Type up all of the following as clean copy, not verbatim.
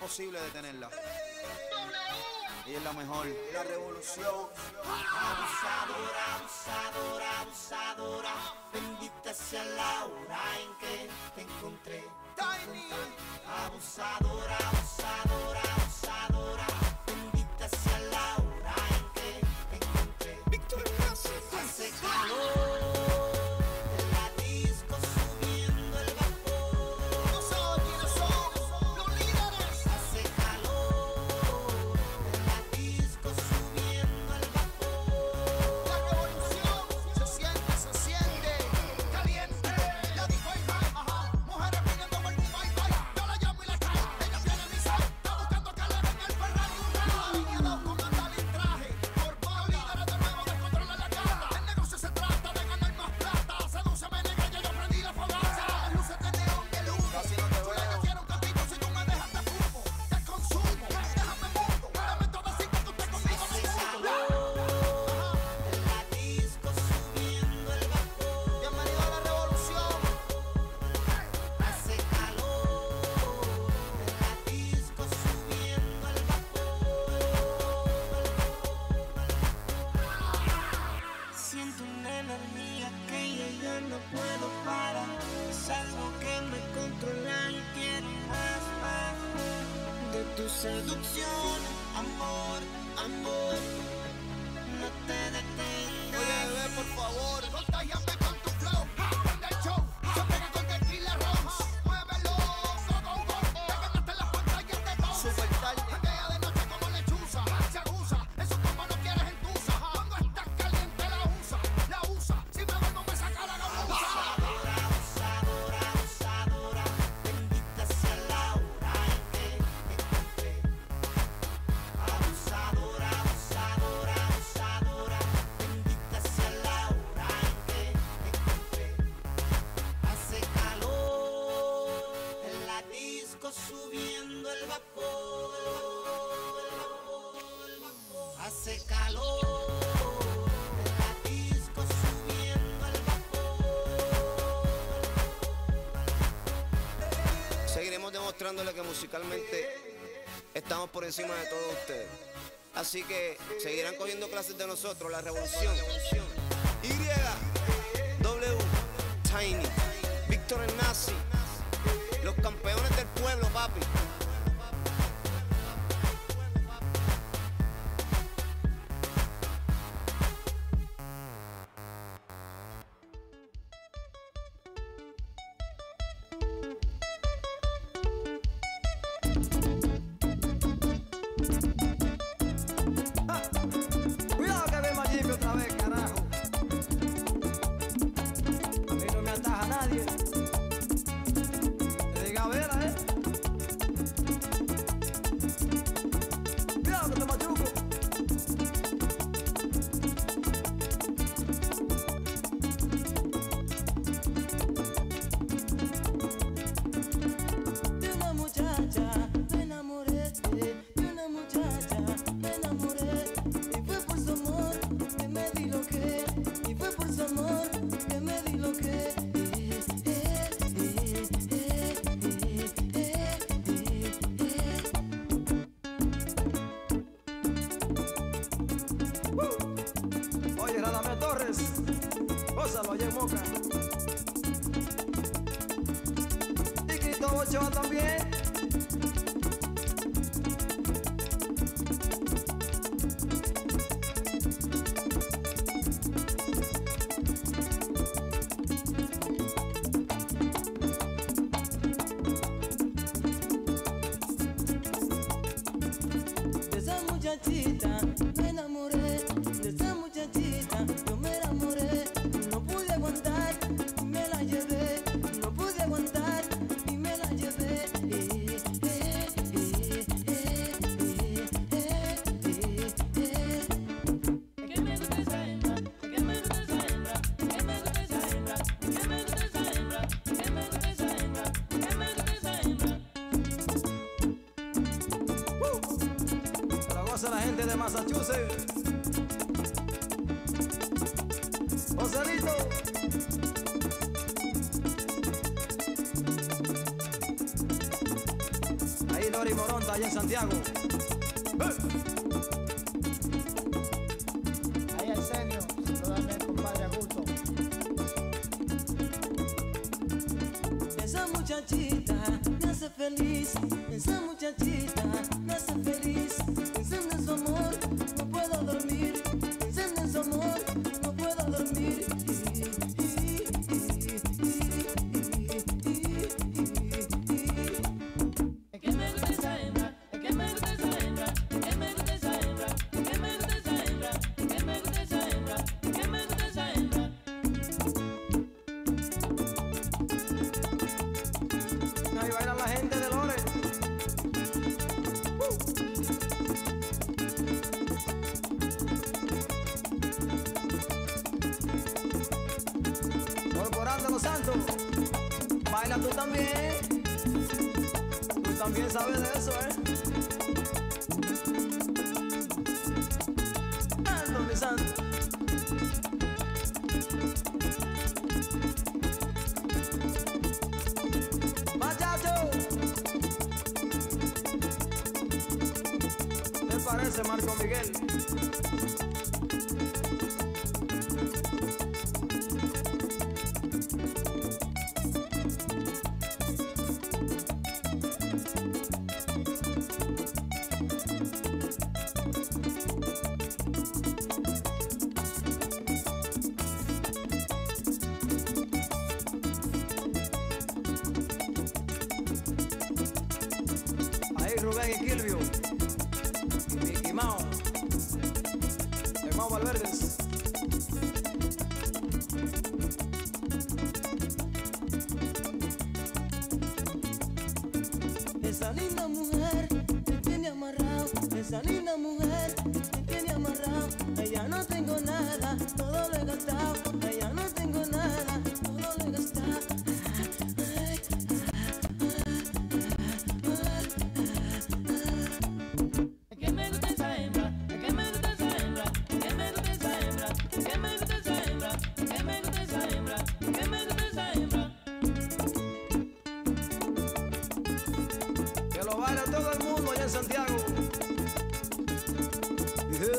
imposible detenerla. Ella es la mejor. La revolución. Abusadora, abusadora, abusadora. Bendita sea la hora en que te encontré. Tiny. Abusadora, abusadora, abusadora. Bendita sea la hora en que te encontré. Hace calor en la disco subiendo el vapor. No sabes quiénes son los líderes. Hace calor en la disco subiendo el vapor. La revolución se siente caliente. La disco hay high, ajá. Mujeres pidiendo por mi wifi. Yo la llamo y la cae. Ella tiene mi sal. Está buscando que le den el Ferrari. Alineados con andar traje. Por poco líderes de nuevo descontrolan la gata. El negocio se trata de ganar más plata. Sedúceme, negra, ya yo prendí la fogata. Las luces de neón que luz. Casi no te Chula, veo. yo quiero un gatito si tú me dejas te fumo. Te consumo. Déjame mundo. Dame todo así que tú estés conmigo. Hace No calor en la disco subiendo el vapor. Bienvenido a la revolución. Hace calor en la disco subiendo el vapor. Siento una energía que yo ya no puedo parar. Es algo que me controla y quiero más de tu seducción. Amor, amor, no te detengas. Oye, bebé, por favor, contágiame con tu flow. Prende el show, se pega con tequila ron. Muévelo, go, go, go. Te ganaste las pantallas de todo. Super tarde. Janguea de noche como lechuza. Se abusa, eso como no quieres entusa. Cuando estás caliente la usa. Si me vuelvo me saca la gamuza. Abusadora, abusadora, abusadora. Bendita sea la hora en que te encontré. Abusadora, abusadora, abusadora. Bendita sea la hora en que te encontré. Hace calor en la disco subiendo el vapor. Hace calor en la disco subiendo el vapor. Seguiremos demostrándole que musicalmente estamos por encima de todos ustedes. Así que seguirán cogiendo clases de nosotros, la revolución. Y, W, Tiny, Víctor el Nazi, los campeones del pueblo, papi. Cuidado que ve Mayipe otra vez, carajo. A mí no me ataja nadie. Te diga a ver, Cuidado que te machuco. De una muchacha me enamoré, de una muchacha me enamoré, y fue por su amor que me di lo que, y fue por su amor que me di lo que. Oye, Radamés Torres, gózalo allá en Moca. Y Cristo Ochoa también. De esa muchachita me enamoré, de esa muchachita yo me enamoré. No pude aguantar y me la llevé, no pude aguantar y me la llevé. Que me gusta esa hembra, que me gusta esa hembra, que me gusta esa hembra, que me gusta esa hembra, que me gusta esa hembra, que me gusta esa hembra. Pero goza la gente de Massachusetts. Joselito. Ahí Lori Moronta, Santiago. Ahí el senio, saludame, compadre Augusto. Esa muchachita me hace feliz, esa muchachita me hace feliz. Pensando en su amor, no puedo dormir. Pensando en su amor, no puedo dormir. Es que me gusta esa hembra, es que me gusta esa hembra, es que me gusta esa hembra, es que me gusta esa hembra, es que me gusta esa hembra, es que me gusta esa hembra. Ahí baila la gente de Lore. Corporal de los Santos, baila tú también. Tú también sabes de eso, Ando, mi santo. Machacho, ¿te parece, Marco Miguel? Ahí Rubén y Kilvio y Mickey Mao, hermano Valverdes. Esa linda mujer me tiene amarrado, esa linda mujer me tiene amarrado. A ella no tengo nada, todo lo he gastado. A ella no tengo nada, todo lo he gastado. Es que me gusta esa hembra, es que me gusta esa hembra, es que me gusta esa hembra, es que me gusta esa hembra, es que me gusta esa hembra, es que me gusta esa hembra. Que lo baila todo el mundo allá en Santiago. Yeah.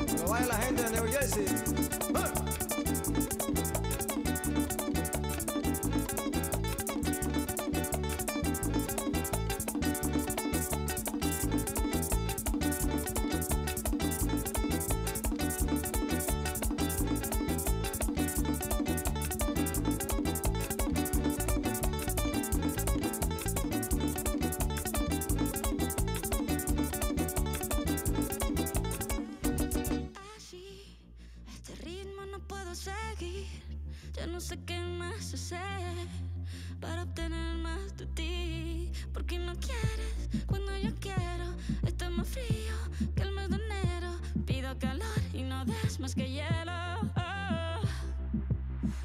Que lo baila la gente de New Jersey. Así, este ritmo no puedo seguir. Ya no sé qué más hacer para obtener más de ti. Porque no quieres cuando yo quiero. Está más frío que el mes de enero. Pido calor y no des más que hielo.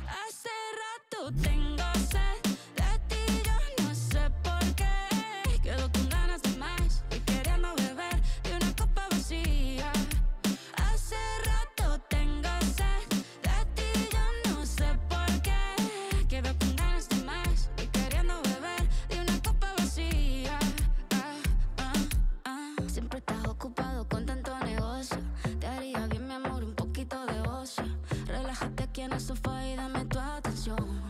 Hace rato tengo sed de ti, yo no sé por qué. Quedo con ganas de más y queriendo beber de una copa vacía. Hace rato tengo sed de ti, yo no sé por qué. Quedo con ganas de más y queriendo beber de una copa vacía. Siempre estás ocupado con tanto negocio. Te haría bien, mi amor, un poquito de ocio. Relájate aquí en el sofá y dame tu atención.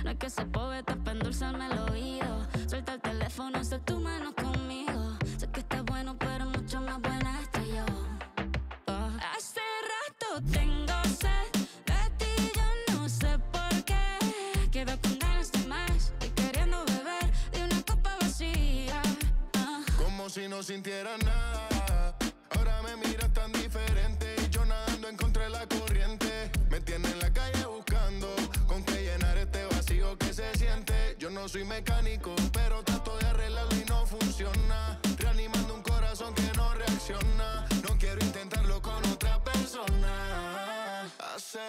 No es que se poeta para endulzarme el oído. Suelta el teléfono, haz tu mano conmigo. Sé que estás bueno, pero mucho más buena estoy yo. Hace rato tengo sed de ti, yo no sé por qué. Quedo con ganas de más y queriendo beber de una copa vacía. Como si no sintiera nada. Ahora me miras tan diferente y yo nadando en contra de la corriente. Me tiene en la calle buscando con qué llenar este vacío que se siente. Yo no soy mecánico, pero trato de arreglarlo y no funciona. Reanimando un corazón que no reacciona. No quiero intentarlo con otra persona. Hace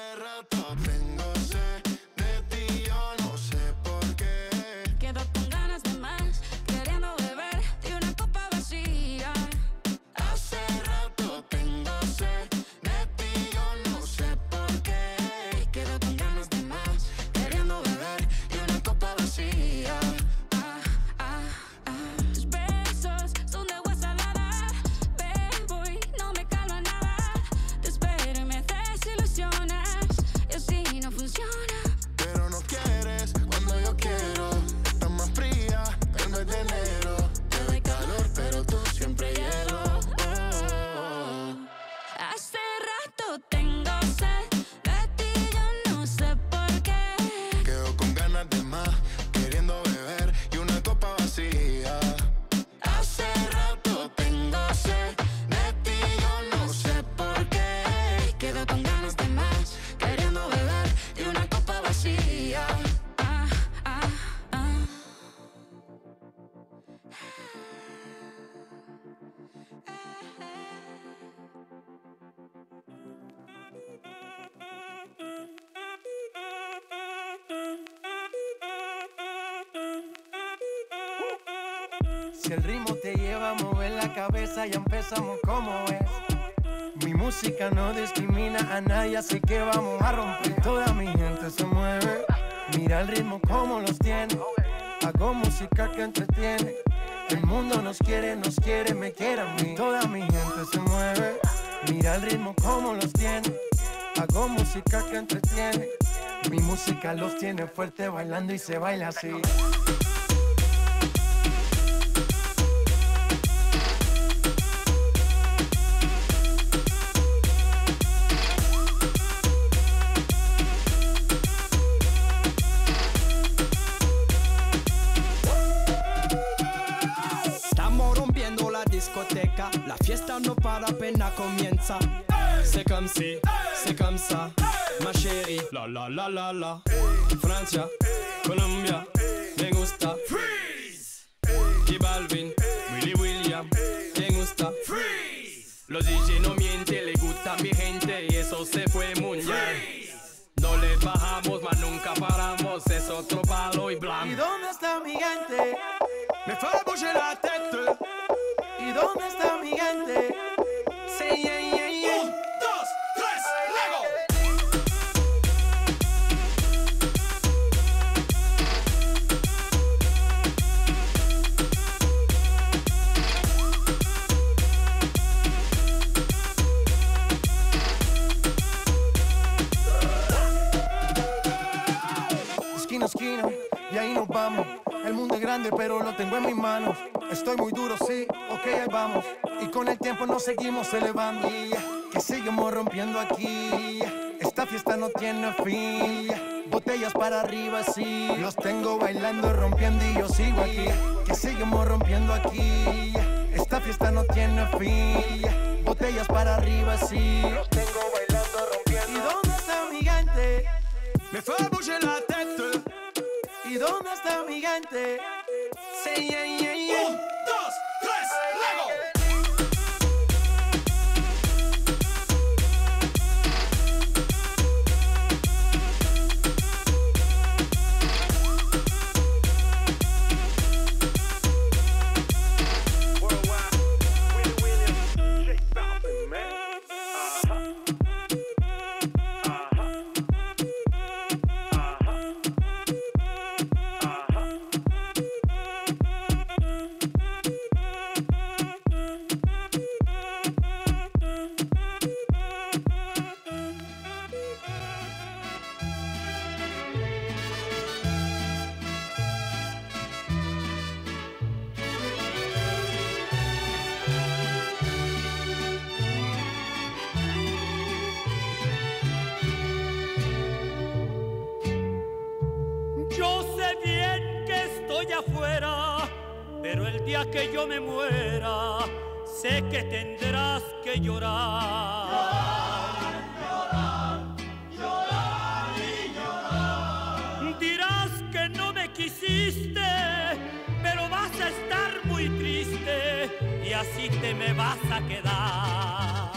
Si el ritmo te lleva a mover la cabeza, ya empezamos como es. Mi música no discrimina a nadie, así que vamos a romper. Toda mi gente se mueve, mira el ritmo como los tiene. Hago música que entretiene. El mundo nos quiere, me quiere a mí. Toda mi gente se mueve, mira el ritmo como los tiene. Hago música que entretiene. Mi música los tiene fuerte bailando y se baila así. La fiesta no para, apenas comienza. C'est comme si, c'est comme ça, ma chérie. La la la la la. Francia, Colombia, me gusta. Freeze. J Balvin, Willy William, me gusta. Freeze. Los DJ no mienten, le gusta a mi gente y eso se fue mundial. No le bajamos, mas nunca paramos, es otro palo y blanco. ¿Y dónde está mi gente? Me fue bouger la tête. ¿Y dónde está mi gente? Sí, yeah, yeah, yeah. 1, 2, 3, luego. Esquina a esquina, y ahí nos vamos. El mundo es grande, pero lo tengo en mis manos. Estoy muy duro, sí, ok, ahí vamos. Y con el tiempo nos seguimos elevando. Que seguimos rompiendo aquí. Esta fiesta no tiene fin. Botellas para arriba, sí. Los tengo bailando, rompiendo y yo sigo aquí. Que seguimos rompiendo aquí. Esta fiesta no tiene fin. Botellas para arriba, sí. Los tengo bailando, rompiendo. ¿Y dónde está mi gente? Me fue bouger la tête. ¿Y dónde está mi gente? Sí, yeah, yeah, yeah. 1, 2, 3, luego. Afuera, pero el día que yo me muera, sé que tendrás que llorar. Llorar, llorar, llorar y llorar. Dirás que no me quisiste, pero vas a estar muy triste y así te me vas a quedar.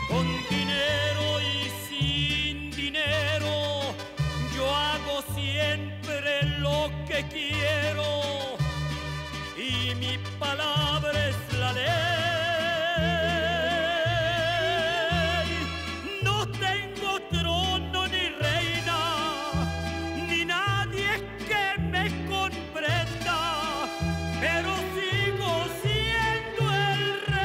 Con dinero y sin dinero, yo hago siempre lo que quiero y mi palabra es la ley. No tengo trono ni reina, ni nadie que me comprenda, pero sigo siendo el rey.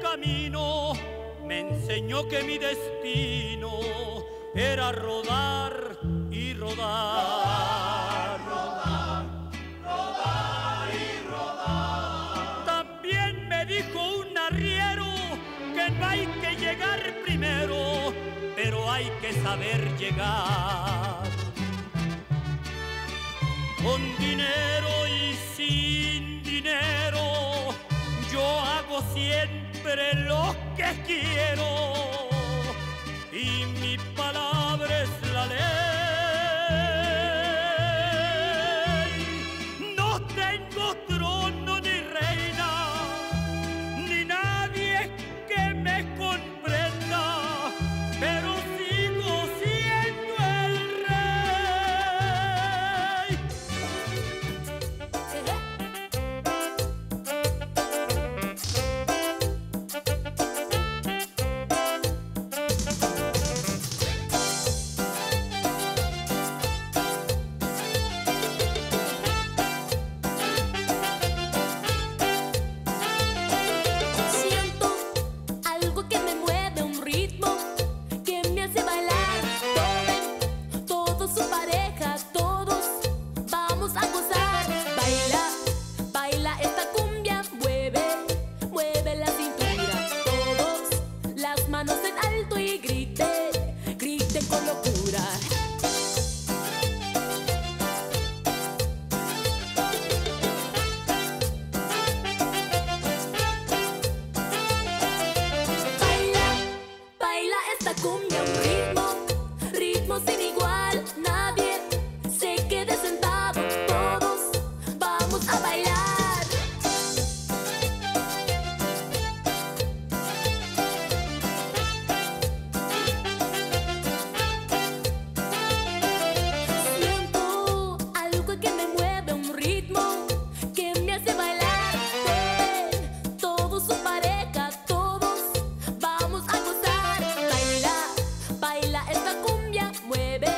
Camino me enseñó que mi destino era rodar y rodar. Rodar, rodar y rodar. También me dijo un arriero que no hay que llegar primero, pero hay que saber llegar. Con dinero y sin dinero, yo hago siempre lo que quiero baila esta cumbia, mueve,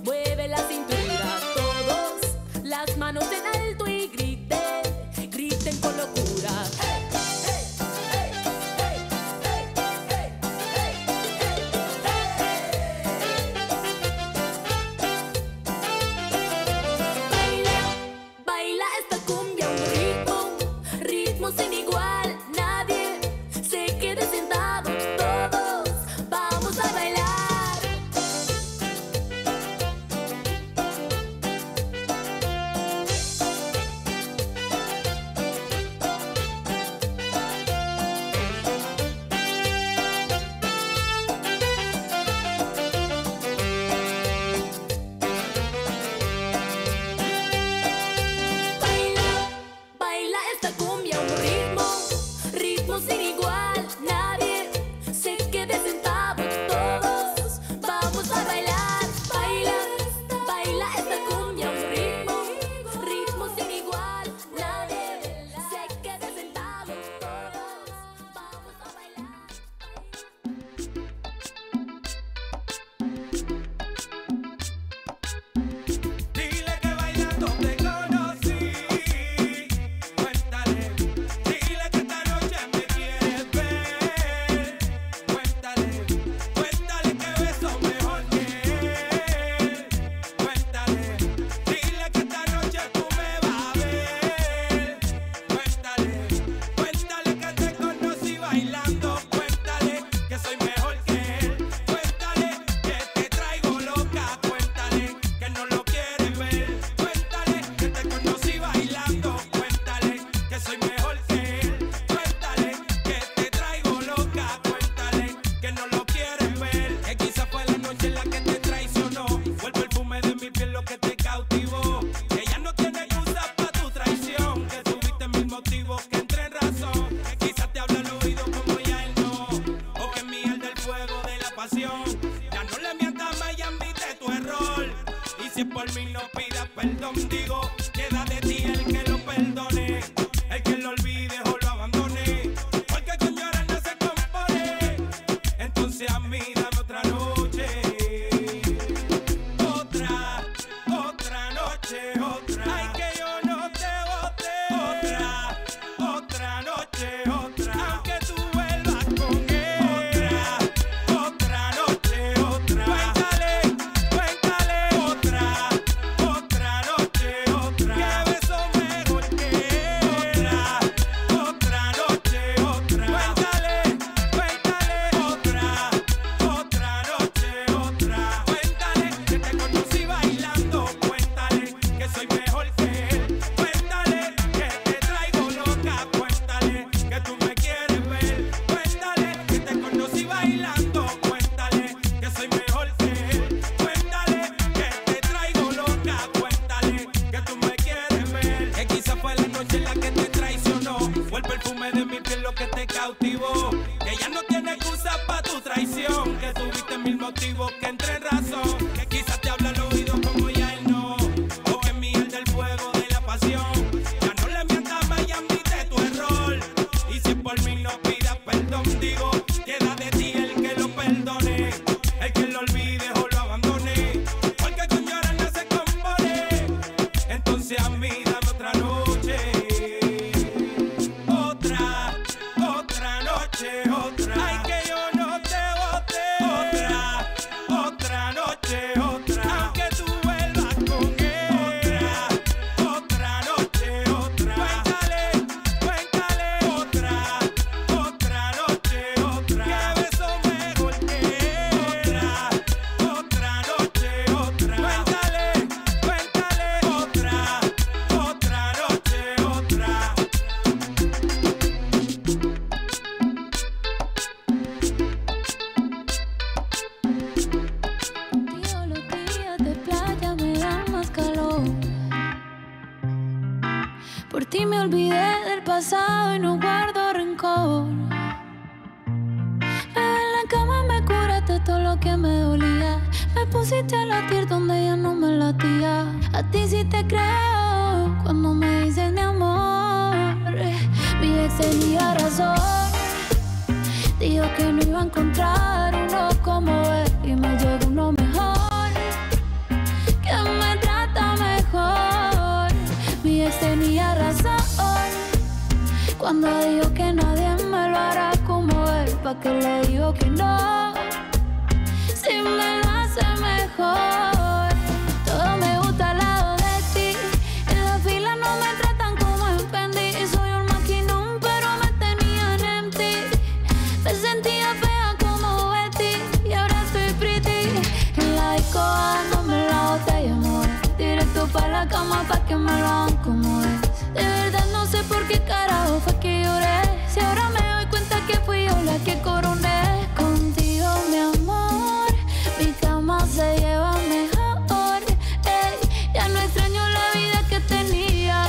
mueve la cintura. Todos las manos en alto y griten, griten con locura. Baila esta cumbia, un ritmo, ritmo sin igual. Nadie se quede sentado, todos vamos a bailar. Baila esta cumbia, un ritmo, ritmo sin igual. Nadie se quede sentado, todos vamos a bailar. Baila esta cumbia, un ritmo, ritmo sin igual. Nadie se quede sentado, todos vamos a bailar. Dile que bailando te conocí. Cuéntale, dile que esta noche me quieres ver. Cuéntale, cuéntale que beso mejor que él. Cuéntale, dile que esta noche tú me vas a ver. Cuéntale, cuéntale que te conocí bailando. Cuéntale que soy mejor que él. Cuéntale que te traigo loca. Cuéntale que no lo quieres ver. Cuéntale que te conocí bailando. Cuéntale que soy mejor que él. Cuéntale que te traigo loca. Cuéntale que no lo quieres ver. Que quizá fue la noche en la que te traicionó. Fue el perfume de mi piel lo que te cautivó. Que ya no tiene excusa para tu traición. Que tuviste mil motivos que entré en razón. Que quizás te habla al oído como ya él no. O que miel del fuego de la pasión. Ya no le mientas más y admite tu error. Y si es por mí no pidas perdón, digo, queda de ti el que lo perdone, el que lo olvide o lo abandone, porque con llorar no se compone. Entonces a mí dame otra noche, otra noche, otra. Ay, que yo no te bote. Otra noche, otra. Aunque tú vuelvas con él. Otra noche, otra. Cuéntale, cuéntale. Otra noche, otra. Que beso mejor que él. Otra noche, otra. Cuéntale, cuéntale. Otra noche, otra. Cuéntale que te conocí bailando. Cuéntale que soy mejor que él. Cuéntale que te traigo loca. Cuéntale que tú me quieres ver. Cuéntale que te conocí bailando. Cuéntale que soy mejor que él. Cuéntale que te traigo loca. Cuéntale que tú me quieres ver. Que quizá fue la noche en la que te traicionó. Fue el perfume de mi piel lo que te cautivó. Que ya no tiene excusa para tu traición. Que tuviste mil motivos que entré en razón. Que quizás te habla al oído como ya él no. O que miel del fuego de la pasión. Ya no le mientas más y admite tu error. Y si es por mí no pidas perdón, digo, queda de ti el que lo perdone, el que lo olvide o lo abandone, porque con llorar no se compone. Entonces a mí dame otra noche, otra noche, otra. Ay, que yo no te bote. Otra noche, otra. Aunque tú vuelvas con él. Otra noche, otra. Cuéntale, cuéntale. Otra noche, otra. Que beso mejor que él. Otra noche, otra. Cuéntale, cuéntale. Otra noche, otra. Tío, los días de playa me dan más calor. Por ti me olvidé del pasado y no guardo rencor. Bebé, en la cama me curaste todo lo que me dolía. Me pusiste a latir donde ya no me latía. A ti sí te creo cuando me dices mi amor. Mi ex tenía razón. Dijo que no iba a encontrar uno como él y me llegó loco dándome la botella, amor. Directo pa' la cama pa' que me lo hagan como es. De verdad no sé por qué carajo fue que lloré. Si ahora me doy cuenta que fui yo la que coroné. Contigo, mi amor, mi cama se lleva mejor. Ey, ya no extraño la vida que tenía.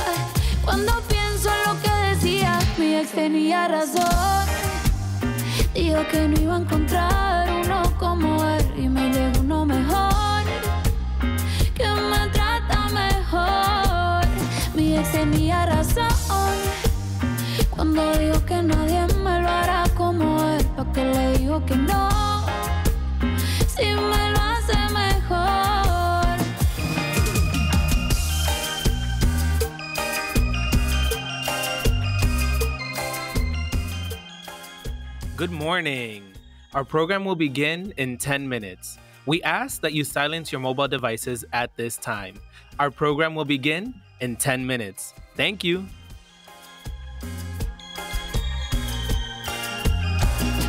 Cuando pienso en lo que decía, mi ex tenía razón. Dijo que no iba a encontrar uno como él y me llegó uno mejor, que me trata mejor. Mi ex tenía razón cuando dijo que nadie me lo hará como él. ¿Pa' qué le digo que no? Si me lo hace mejor. Good morning. Our program will begin in 10 minutes. We ask that you silence your mobile devices at this time. Our program will begin in 10 minutes. Thank you.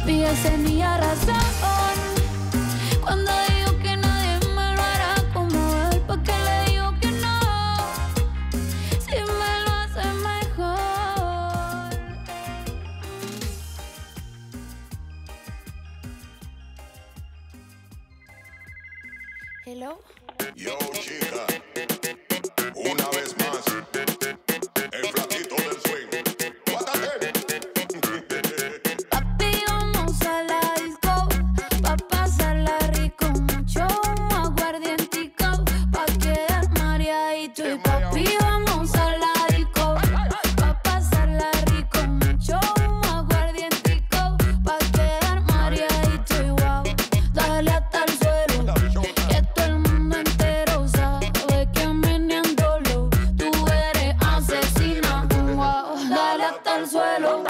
Mi ex tenía razón cuando dijo que nadie me lo hará como él. ¿Pa' qué le digo que no? Si me lo hace mejor. Hello. Yo, chica, una vez más, el flaquito del swing. Papi, vamos a la disco, pa' pasarla rico, mucho humo, aguardientico, pa' quedar mareadito. Y papi, vamos a la disco, pa' pasarla rico, mucho humo, aguardientico, pa' quedar mareadito. Y wow, dale hasta el suelo, que todo el mundo entero sabe que meneándolo tú eres asesina. Wow, dale hasta el suelo,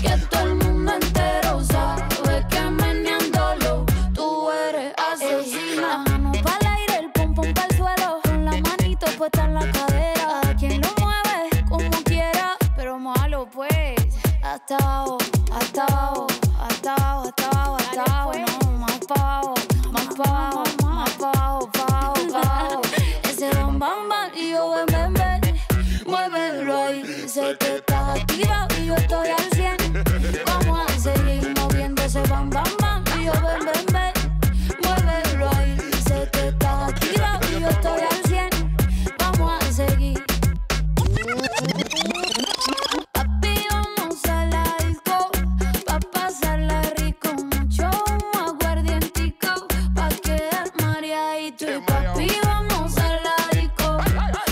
que todo el mundo entero sabe que meneándolo tú eres asesina. La mano pa'l aire, el pum pum pa'l suelo, con la manito puesta en la cadera. A quien lo mueve como quiera, pero malo pues. Hasta abajo, hasta abajo, hasta abajo, hasta abajo, hasta abajo. No, más pa' abajo, más pa' abajo, más pa' abajo, pa' abajo, pa' abajo. Ese bam bam bam y yo ven ven ven. Muévelo ahí, sé que estás activa y yo estoy al 100. Vamos a seguir moviendo ese bam bam bam y yo ven ven ven. Muévelo ahí, sé que estás activa y yo estoy al 100. Vamos a seguir. Papi, vamos a la disco, pa' pasarla rico, mucho humo, aguardientico, pa' quedar mareadito. Y papi, vamos a la disco,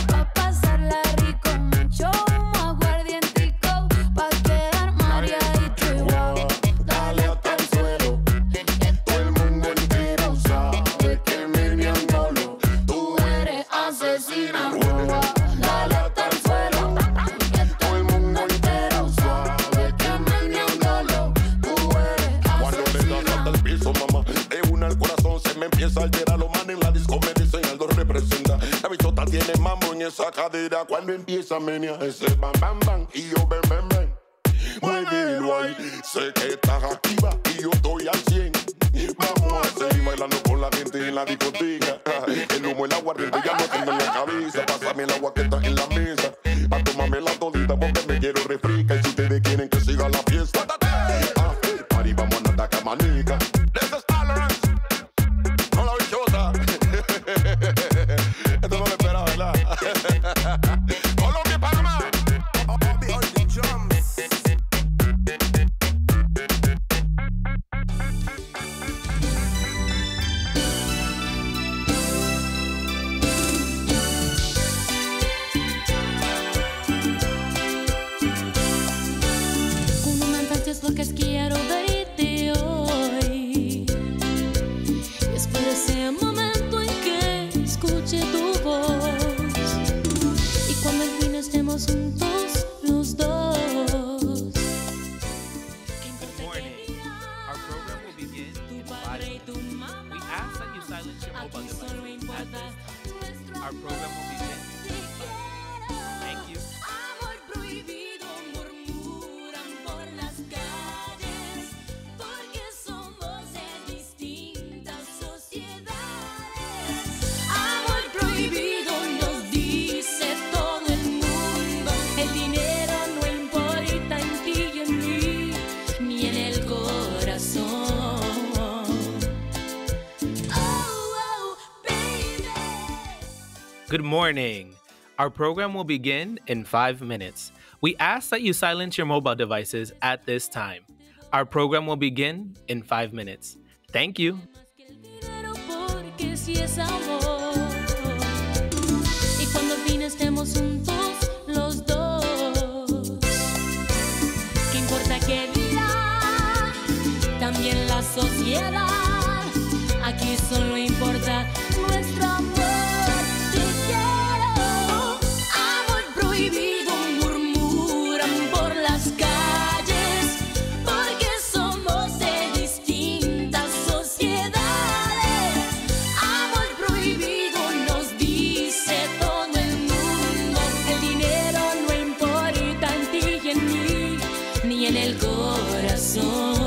pa' pasarla rico, mucho humo, aguardientico, pa' quedar mareadito. Y wow, dale hasta el suelo, que todo el mundo entero sabe que meneándolo tú eres asesina. Wow, dale hasta el suelo, que todo el mundo entero sabe que meneándolo tú eres Cuando le das hasta el piso, mamá, de una al corazón se me empieza a alterar. Los manes en la disco me dicen algo representa. La bichota tiene mambo en esa cadera. Cuando empieza a menear ese bam bam bam y yo ven ven ven. Muévelo ahí, sé que estás activa y yo estoy al 100. Vamos a seguir bailando con la gente en la discoteca. El humo, el aguardiente ya no tengo en la cabeza. Pásame el agua que está en la mesa, pa' tomarme la todita porque me quiero refrescar. Y si ustedes quieren que siga la fiesta, party, vamos a andar camanica. This is tolerance, no la bichota. Esto no lo esperaba, ¿verdad? Colombia y Panamá. Uno me faltas porque quiero verte hoy. Y espero ese momento en que escuche tu voz. Y cuando al fin estemos juntos los dos. Good morning. Our program will begin in 5 minutes. We ask that you silence your mobile devices at this time. Our program will begin in 5 minutes. Thank you. Amor prohibido murmuran por las calles, porque somos de distintas sociedades. Good morning. Our program will begin in 5 minutes. We ask that you silence your mobile devices at this time. Our program will begin in 5 minutes. Thank you. Porque si es amor. Y cuando al fin estemos juntos los dos, ¿qué importa qué dirá? También la sociedad. Aquí solo importa nuestro amor. Te quiero. Amor prohibido murmuran por las calles, porque somos de distintas sociedades. Amor prohibido nos dice todo el mundo. El dinero no importa en ti y en mí, ni en el corazón.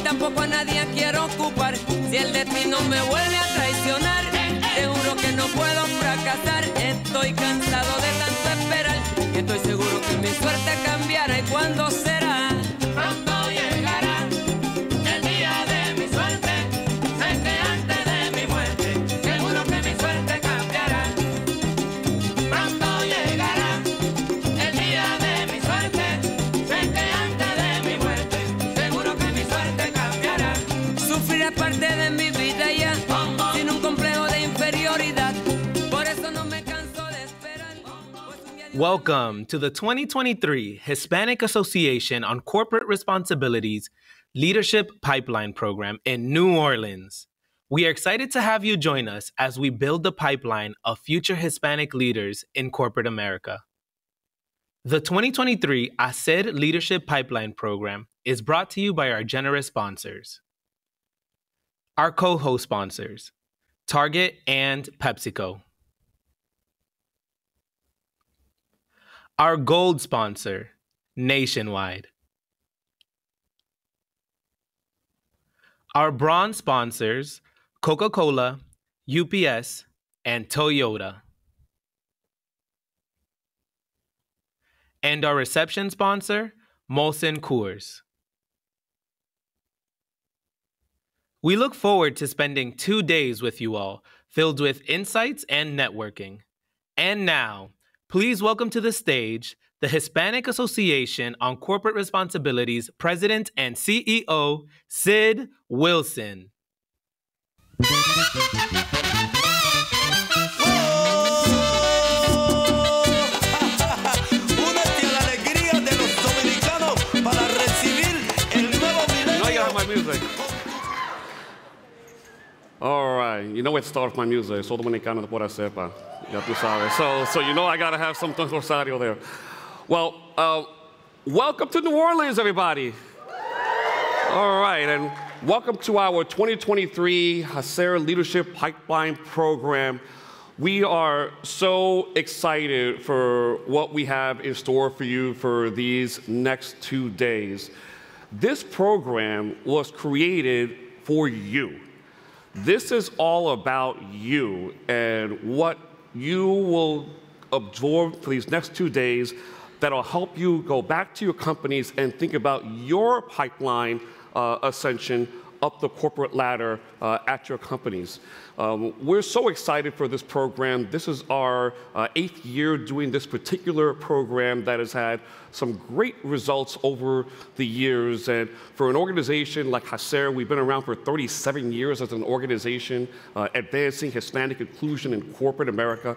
Tampoco a nadie quiero ocupar. Si el destino me vuelve a traicionar, te juro que no puedo fracasar. Estoy cansado de tanto esperar, y estoy seguro que mi suerte cambiará. ¿Y cuándo será? Pronto llegará el día de mi suerte. Sé que antes de mi muerte, seguro que mi suerte cambiará. Pronto llegará el día de mi suerte. Sé que antes de mi muerte, seguro que mi suerte cambiará. Sufrir es parte de mi vida ya, sin un complejo de inferioridad. Por eso no me canso de esperar. Welcome to the 2023 Hispanic Association on Corporate Responsibilities Leadership Pipeline Program in New Orleans. We are excited to have you join us as we build the pipeline of future Hispanic leaders in corporate America. The 2023 ACER Leadership Pipeline Program is brought to you by our generous sponsors. Our co-host sponsors, Target and PepsiCo. Our gold sponsor, Nationwide. Our bronze sponsors, Coca-Cola, UPS, and Toyota. And our reception sponsor, Molson Coors. We look forward to spending 2 days with you all, filled with insights and networking. And now, please welcome to the stage the Hispanic Association on Corporate Responsibility's President and CEO, Sid Wilson. All right, you know where to start with my music. Soy dominicano de pura cepa. Ya tú sabes. So you know I gotta have something rosario there. Well, welcome to New Orleans, everybody. All right, and welcome to our 2023 ACER Leadership Pipeline Program. We are so excited for what we have in store for you for these next 2 days. This program was created for you. This is all about you and what you will absorb for these next 2 days that'll help you go back to your companies and think about your pipeline ascension up the corporate ladder at your companies. We're so excited for this program. This is our 8th year doing this particular program that has had some great results over the years. And for an organization like ACER, we've been around for 37 years as an organization, advancing Hispanic inclusion in corporate America.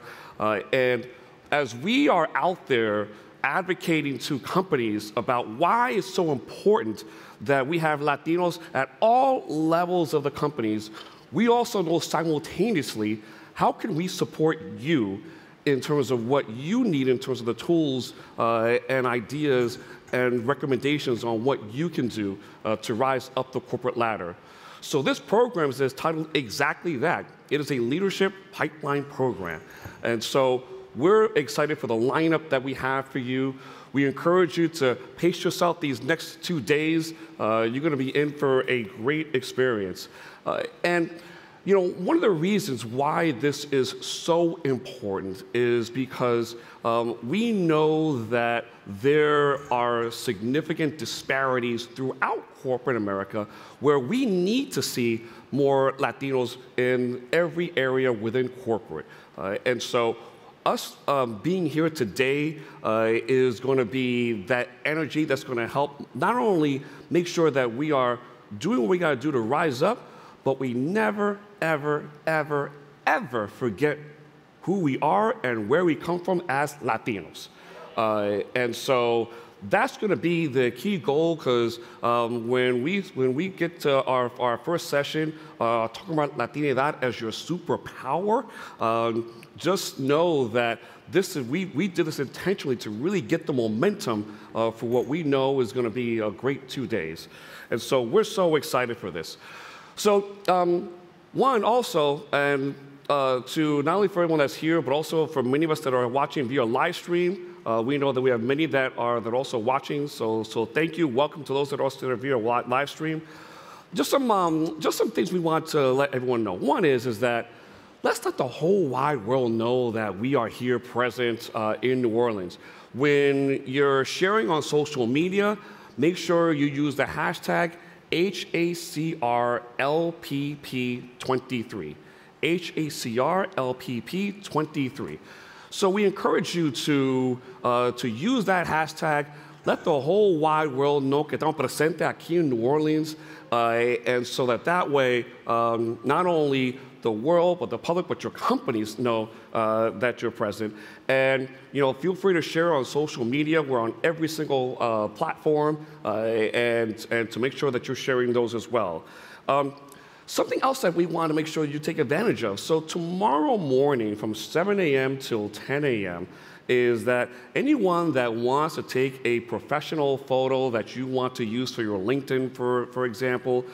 And as we are out there advocating to companies about why it's so important that we have Latinos at all levels of the companies, we also know simultaneously how can we support you in terms of what you need in terms of the tools and ideas and recommendations on what you can do to rise up the corporate ladder. So this program is titled exactly that. It is a leadership pipeline program. And so we're excited for the lineup that we have for you. We encourage you to pace yourself these next 2 days. You're going to be in for a great experience. And you know, one of the reasons why this is so important is because we know that there are significant disparities throughout corporate America where we need to see more Latinos in every area within corporate. And so us being here today is going to be that energy that's going to help not only make sure that we are doing what we got to do to rise up, but we never, ever, ever, ever forget who we are and where we come from as Latinos. And so that's going to be the key goal, because when we get to our first session, talking about Latinidad as your superpower, just know that we did this intentionally to really get the momentum for what we know is going to be a great 2 days. And so we're so excited for this. So one also, and to not only for everyone that's here, but also for many of us that are watching via live stream, we know that we have many that are also watching. So thank you. Welcome to those that are also via live stream. Just some things we want to let everyone know. One is that let's let the whole wide world know that we are here present in New Orleans. When you're sharing on social media, make sure you use the hashtag HACRLPP23. HACRLPP23. So we encourage you to use that hashtag. Let the whole wide world know que estamos presentes aquí in New Orleans, and so that way, not only the world, but the public, but your companies know that you're present. And feel free to share on social media. We're on every single platform, and to make sure that you're sharing those as well. Something else that we want to make sure you take advantage of. So tomorrow morning from 7 a.m. till 10 a.m. is that anyone that wants to take a professional photo that you want to use for your LinkedIn, for example,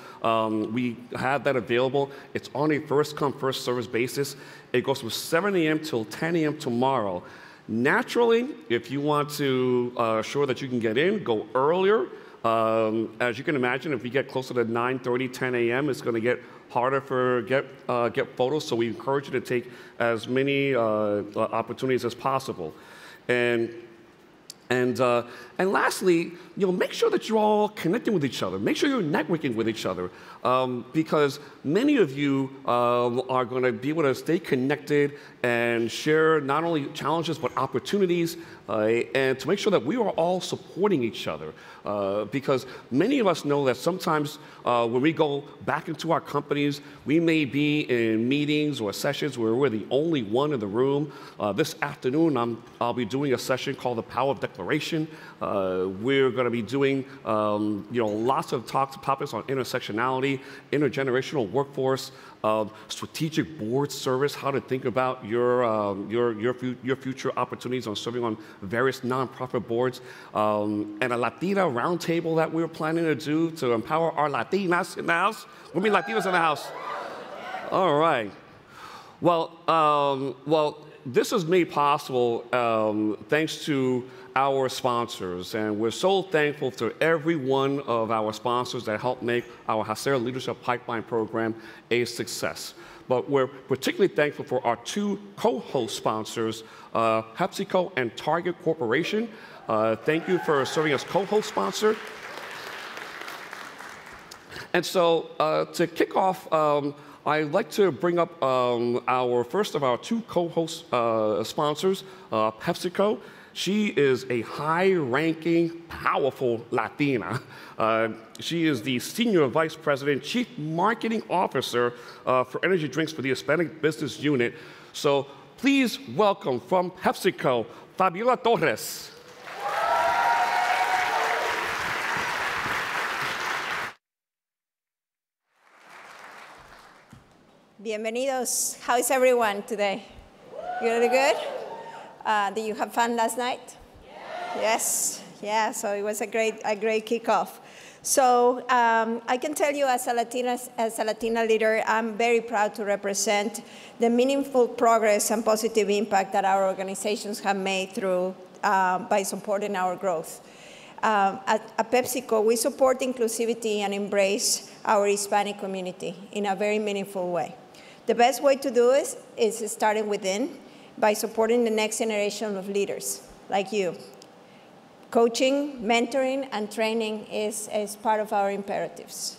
we have that available. It's on a first-come, first-service basis. It goes from 7 a.m. till 10 a.m. tomorrow. Naturally, if you want to assure that you can get in, go earlier. As you can imagine, if we get closer to 9:30, 10 a.m., it's going to get harder for get photos. So we encourage you to take as many opportunities as possible. And lastly, make sure that you're all connecting with each other. Make sure you're networking with each other, because many of you are going to be able to stay connected and share not only challenges but opportunities, and to make sure that we are all supporting each other. Because many of us know that sometimes when we go back into our companies, we may be in meetings or sessions where we're the only one in the room. This afternoon, I'll be doing a session called the Power of Declaration. We're going to be doing lots of topics on intersectionality, intergenerational workforce, strategic board service, how to think about your future opportunities on serving on various nonprofit boards, and a Latina roundtable that we're planning to do to empower our Latinas in the house. We mean Latinas in the house. All right. Well, this is made possible thanks to our sponsors, and we're so thankful to every one of our sponsors that helped make our Hacer Leadership Pipeline program a success. But we're particularly thankful for our two co-host sponsors, PepsiCo and Target Corporation. Thank you for serving as co-host sponsor. And so to kick off, I'd like to bring up our first of our two co-host sponsors, PepsiCo. She is a high-ranking, powerful Latina. She is the Senior Vice President, Chief Marketing Officer for energy drinks for the Hispanic Business Unit. So please welcome from PepsiCo, Fabiola Torres. Bienvenidos. How is everyone today? You really good? Did you have fun last night? Yes. Yeah, so it was a great kickoff. So I can tell you as a Latina leader, I'm very proud to represent the meaningful progress and positive impact that our organizations have made through by supporting our growth. At PepsiCo, we support inclusivity and embrace our Hispanic community in a very meaningful way. The best way to do it is starting within, by supporting the next generation of leaders like you. Coaching, mentoring, and training is part of our imperatives.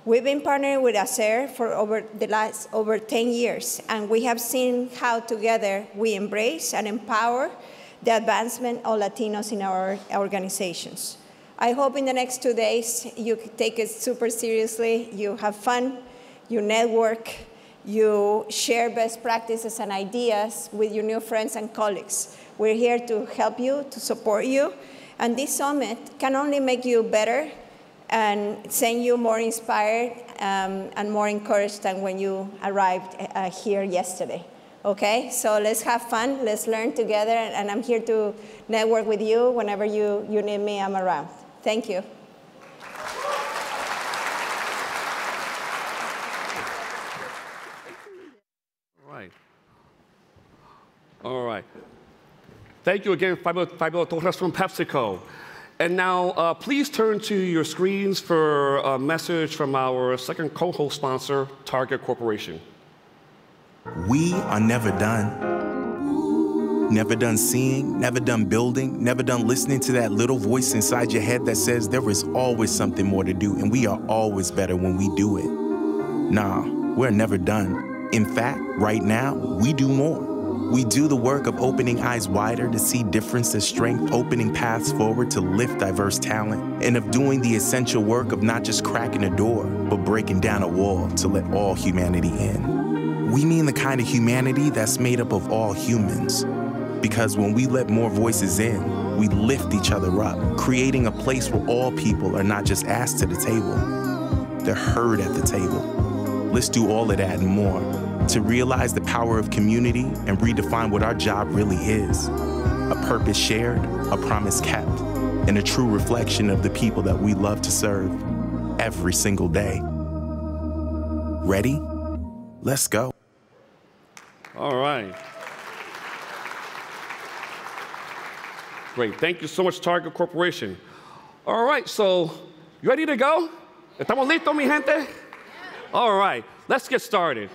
We've been partnering with Hacer for over 10 years, and we have seen how together we embrace and empower the advancement of Latinos in our organizations. I hope in the next 2 days you take it super seriously, you have fun, you network, you share best practices and ideas with your new friends and colleagues. We're here to help you, to support you, and this summit can only make you better and send you more inspired and more encouraged than when you arrived here yesterday. Okay, so let's have fun, let's learn together, and I'm here to network with you whenever you need me, I'm around. Thank you. All right. Thank you again, Fabiola Torres from PepsiCo. And now, please turn to your screens for a message from our second co-host sponsor, Target Corporation. We are never done. Never done seeing, never done building, never done listening to that little voice inside your head that says there is always something more to do, and we are always better when we do it. Nah, we're never done. In fact, right now, we do more. We do the work of opening eyes wider to see difference as strength, opening paths forward to lift diverse talent, and of doing the essential work of not just cracking a door, but breaking down a wall to let all humanity in. We mean the kind of humanity that's made up of all humans. Because when we let more voices in, we lift each other up, creating a place where all people are not just asked to the table, they're heard at the table. Let's do all of that and more to realize the power of community and redefine what our job really is. A purpose shared, a promise kept, and a true reflection of the people that we love to serve every single day. Ready? Let's go. All right. Great. Thank you so much, Target Corporation. All right, so you ready to go? ¿Estamos listos, mi gente? All right, let's get started.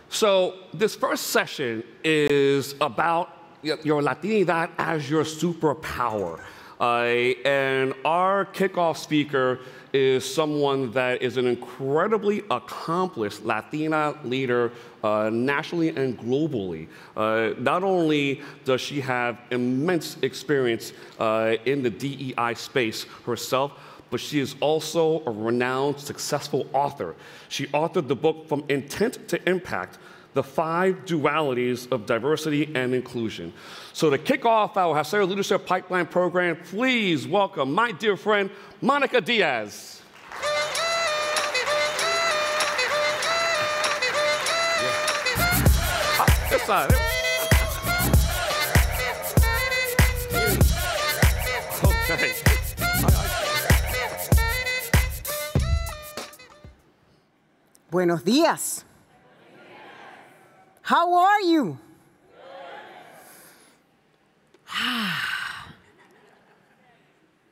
So this first session is about your Latinidad as your superpower. And our kickoff speaker is someone that is an incredibly accomplished Latina leader nationally and globally. Not only does she have immense experience in the DEI space herself, but she is also a renowned, successful author. She authored the book From Intent to Impact, The 5 Dualities of Diversity and Inclusion. So to kick off our Haseo Leadership Pipeline program, please welcome my dear friend, Monica Diaz. This side. Okay. Buenos días. How are you?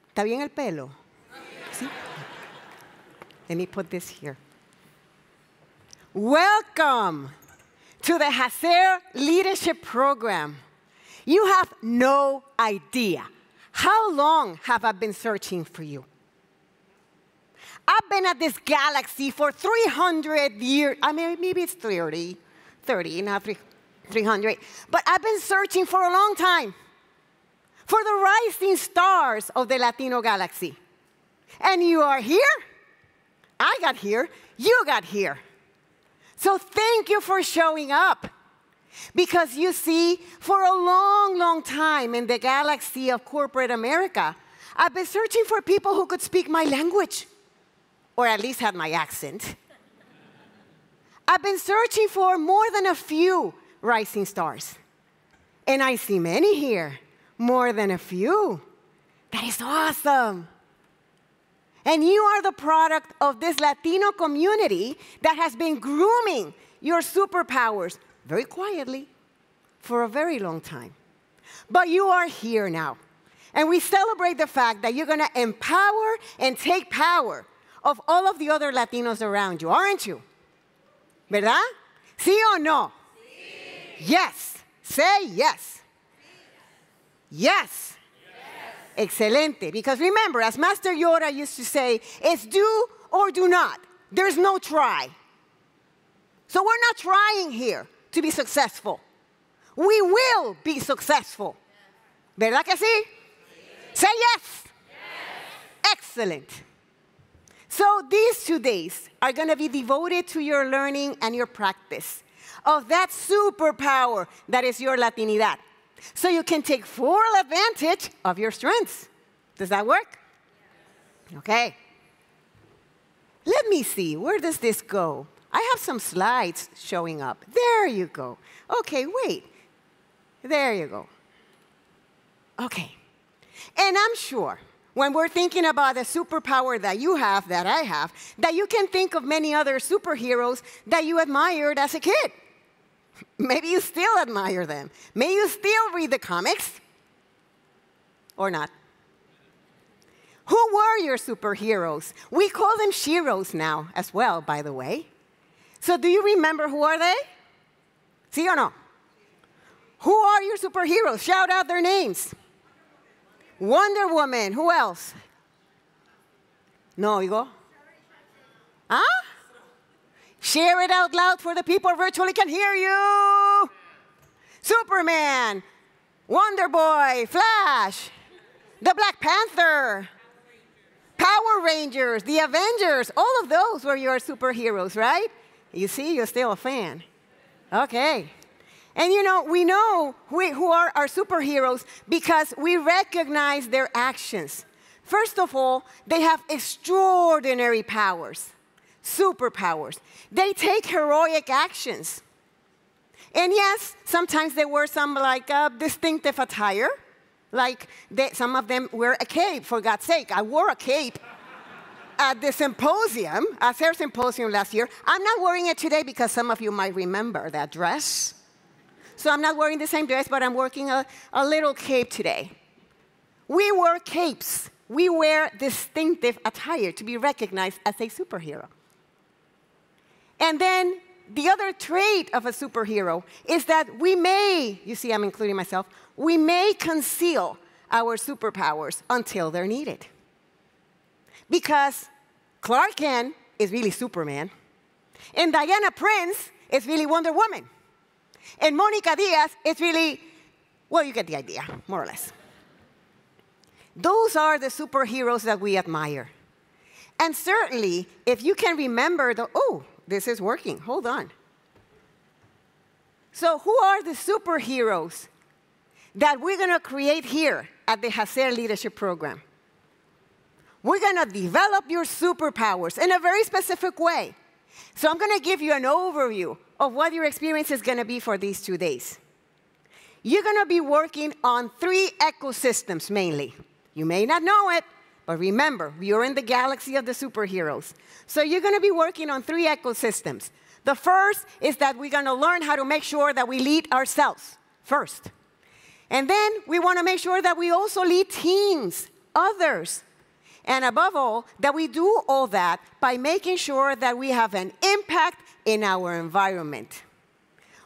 ¿Está bien el pelo? ¿Sí? Let me put this here. Welcome to the Haseo Leadership Program. You have no idea how long have I been searching for you. I've been at this galaxy for 300 years. I mean, maybe it's 30, not 300. But I've been searching for a long time for the rising stars of the Latino galaxy. And you are here. I got here. You got here. So thank you for showing up. Because you see, for a long, long time in the galaxy of corporate America, I've been searching for people who could speak my language, or at least had my accent. I've been searching for more than a few rising stars. And I see many here, more than a few. That is awesome. And you are the product of this Latino community that has been grooming your superpowers very quietly for a very long time. But you are here now. And we celebrate the fact that you're going to empower and take power of all of the other Latinos around you, aren't you? ¿Verdad? ¿Sí o no? Sí. Yes. Say yes. Yes. Yes. Excelente. Because remember, as Master Yoda used to say, it's do or do not. There's no try. So we're not trying here to be successful. We will be successful. ¿Verdad que sí? Sí. Say yes. Yes. Excellent. So these 2 days are going to be devoted to your learning and your practice of that superpower that is your Latinidad. So you can take full advantage of your strengths. Does that work? Okay. Let me see. Where does this go? I have some slides showing up. There you go. Okay, wait. There you go. Okay. And I'm sure when we're thinking about the superpower that you have, that I have, that you can think of many other superheroes that you admired as a kid. Maybe you still admire them. May you still read the comics. Or not. Who were your superheroes? We call them sheroes now as well, by the way. So do you remember who are they? ¿Sí o no? Who are your superheroes? Shout out their names. Wonder Woman. Who else? No, Igor? Huh? Share it out loud for the people virtually can hear you. Superman, Wonder Boy, Flash, the Black Panther, Power Rangers, the Avengers, all of those were your superheroes, right? You see, you're still a fan. Okay. And you know, we know who are our superheroes because we recognize their actions. First of all, they have extraordinary powers. superpowers. They take heroic actions. And yes, sometimes they wear some like distinctive attire. Like some of them wear a cape, for God's sake. I wore a cape at the symposium, at their symposium last year. I'm not wearing it today because some of you might remember that dress. So I'm not wearing the same dress, but I'm wearing a little cape today. We wear capes. We wear distinctive attire to be recognized as a superhero. And then the other trait of a superhero is that we may, you see I'm including myself, we may conceal our superpowers until they're needed. Because Clark Kent is really Superman, and Diana Prince is really Wonder Woman, and Monica Diaz is really, well, you get the idea, more or less. Those are the superheroes that we admire. And certainly, if you can remember oh, this is working, hold on. So who are the superheroes that we're going to create here at the Hacer Leadership Program? We're going to develop your superpowers in a very specific way. So I'm going to give you an overview of what your experience is going to be for these 2 days. You're going to be working on 3 ecosystems mainly. You may not know it, but remember, you're in the galaxy of the superheroes. So you're going to be working on 3 ecosystems. The first is that we're going to learn how to make sure that we lead ourselves first. And then we want to make sure that we also lead teams, others. And above all, that we do all that by making sure that we have an impact in our environment.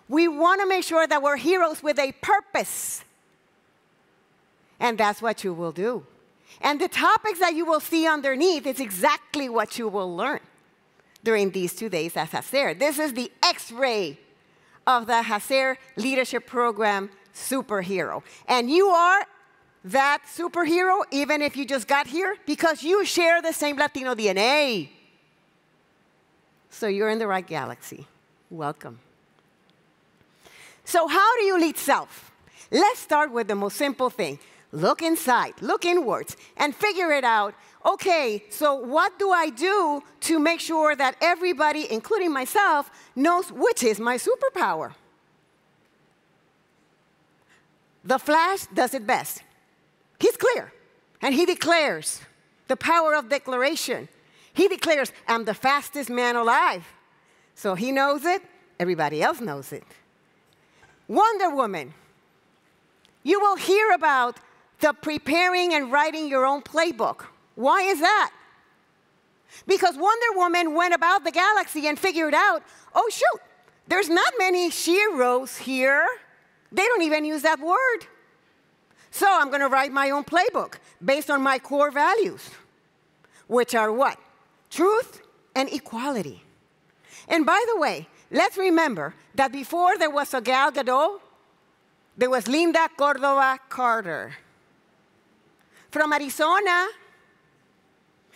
We want to make sure that we're heroes with a purpose. And that's what you will do. And the topics that you will see underneath is exactly what you will learn during these 2 days at Hacer. This is the X-ray of the Hacer Leadership Program superhero. And you are that superhero even if you just got here because you share the same Latino DNA. So you're in the right galaxy. Welcome. So how do you lead self? Let's start with the most simple thing. Look inside, look inwards, and figure it out. Okay, so what do I do to make sure that everybody, including myself, knows which is my superpower? The Flash does it best. He's clear, and he declares the power of declaration. He declares, I'm the fastest man alive. So he knows it, everybody else knows it. Wonder Woman. You will hear about the preparing and writing your own playbook. Why is that? Because Wonder Woman went about the galaxy and figured out, oh, shoot, there's not many sheroes here. They don't even use that word. So I'm going to write my own playbook based on my core values, which are what? Truth and equality. And by the way, let's remember that before there was a Gal Gadot, there was Linda Cordova Carter from Arizona.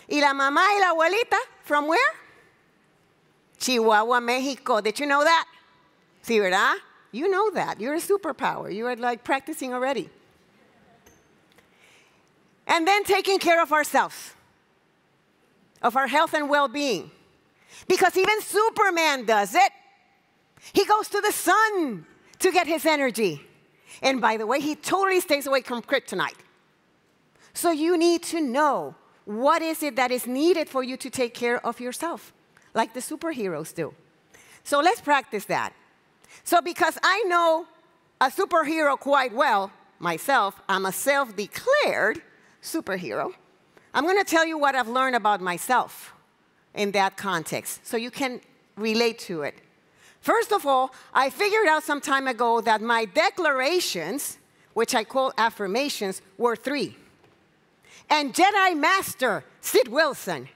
Y la mamá y la abuelita, from where? Chihuahua, Mexico. Did you know that? Sí, ¿verdad? You know that. You're a superpower. You are like practicing already. And then taking care of ourselves, of our health and well-being. Because even Superman does it. He goes to the sun to get his energy. And by the way, he totally stays away from kryptonite. So you need to know what is it that is needed for you to take care of yourself, like the superheroes do. So let's practice that. So because I know a superhero quite well, myself, I'm a self-declared superhero, I'm going to tell you what I've learned about myself in that context, so you can relate to it. First of all, I figured out some time ago that my declarations, which I call affirmations, were 3. And Jedi Master Sid Wilson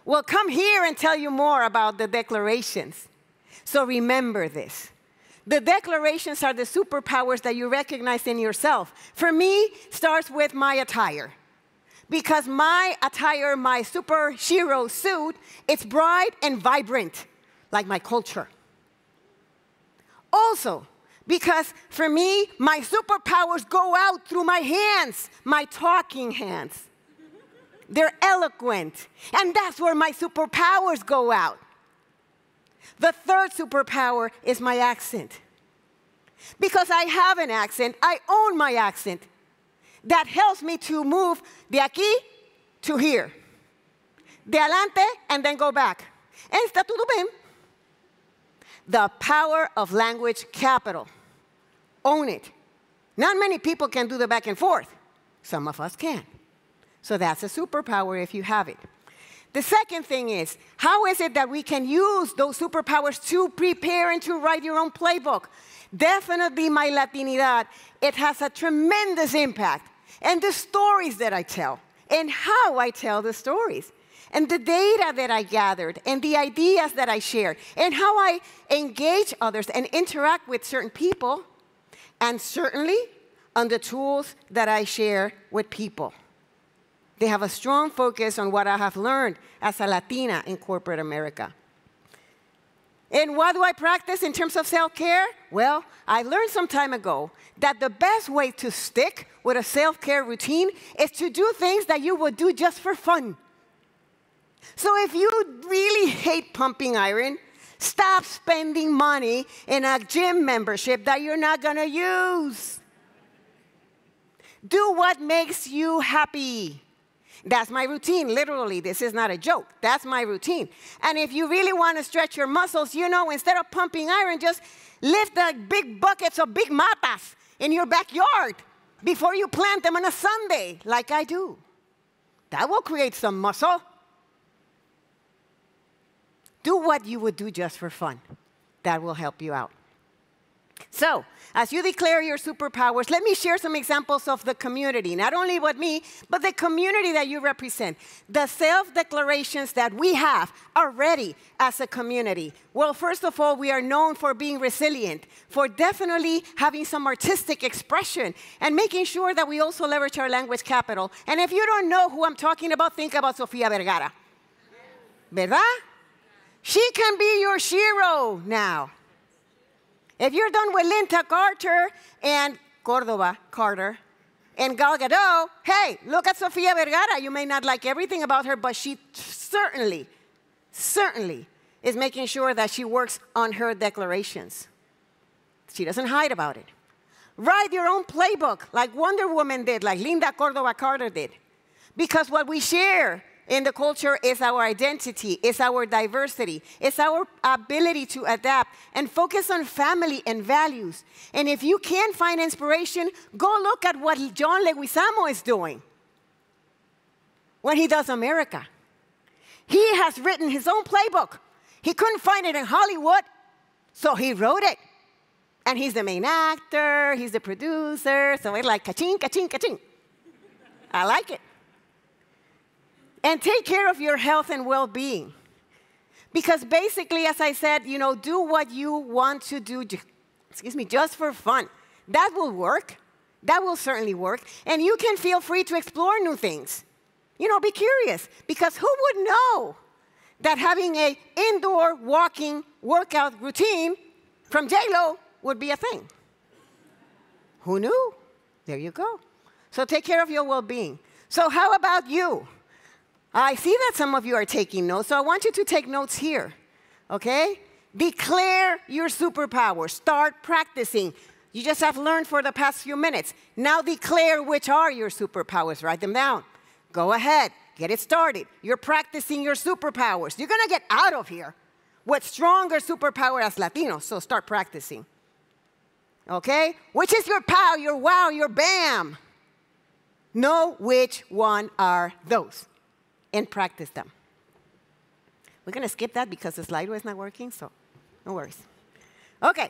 will come here and tell you more about the declarations. So remember this. The declarations are the superpowers that you recognize in yourself. For me, it starts with my attire. Because my attire, my superhero suit, it's bright and vibrant, like my culture. Also, because for me, my superpowers go out through my hands, my talking hands. They're eloquent, and that's where my superpowers go out. The third superpower is my accent. Because I have an accent, I own my accent. That helps me to move de aquí to here. De adelante and then go back. And está tudo bem. The power of language capital. Own it. Not many people can do the back and forth. Some of us can. So that's a superpower if you have it. The second thing is, how is it that we can use those superpowers to prepare and to write your own playbook? Definitely my Latinidad, it has a tremendous impact. And the stories that I tell, and how I tell the stories, and the data that I gathered, and the ideas that I share, and how I engage others and interact with certain people, and certainly on the tools that I share with people. They have a strong focus on what I have learned as a Latina in corporate America. And what do I practice in terms of self-care? Well, I learned some time ago that the best way to stick with a self-care routine is to do things that you would do just for fun. So if you really hate pumping iron, stop spending money in a gym membership that you're not going to use. Do what makes you happy. That's my routine, literally. This is not a joke. That's my routine. And if you really want to stretch your muscles, you know, instead of pumping iron, just lift the big buckets of big matas in your backyard before you plant them on a Sunday, like I do. That will create some muscle. Do what you would do just for fun. That will help you out. So, as you declare your superpowers, let me share some examples of the community. Not only with me, but the community that you represent. The self-declarations that we have already as a community. Well, first of all, we are known for being resilient, for definitely having some artistic expression, and making sure that we also leverage our language capital. And if you don't know who I'm talking about, think about Sofia Vergara. ¿Verdad? She can be your shiro now. If you're done with Linda Carter and Carter, and Gal Gadot, hey, look at Sofia Vergara. You may not like everything about her, but she certainly is making sure that she works on her declarations. She doesn't hide about it. Write your own playbook like Wonder Woman did, like Linda Cordova Carter did. Because what we share in the culture is our identity, is our diversity, is our ability to adapt and focus on family and values. And if you can't find inspiration, go look at what John Leguizamo is doing when he does America. He has written his own playbook. He couldn't find it in Hollywood, so he wrote it. And he's the main actor, he's the producer, so it's like ka-ching, ka-ching, ka-ching. I like it. And take care of your health and well-being. Because basically, as I said, you know, do what you want to do, just for fun. That will work. That will certainly work. And you can feel free to explore new things. You know, be curious. Because who would know that having an indoor walking workout routine from J-Lo would be a thing? Who knew? There you go. So take care of your well-being. So how about you? I see that some of you are taking notes, so I want you to take notes here, okay? Declare your superpower. Start practicing. You just have learned for the past few minutes. Now declare which are your superpowers. Write them down. Go ahead. Get it started. You're practicing your superpowers. You're going to get out of here with stronger superpower as Latinos, so start practicing. Okay? Which is your pow, your wow, your bam? Know which one are those. And practice them. We're going to skip that because the Slido is not working, so no worries. Okay,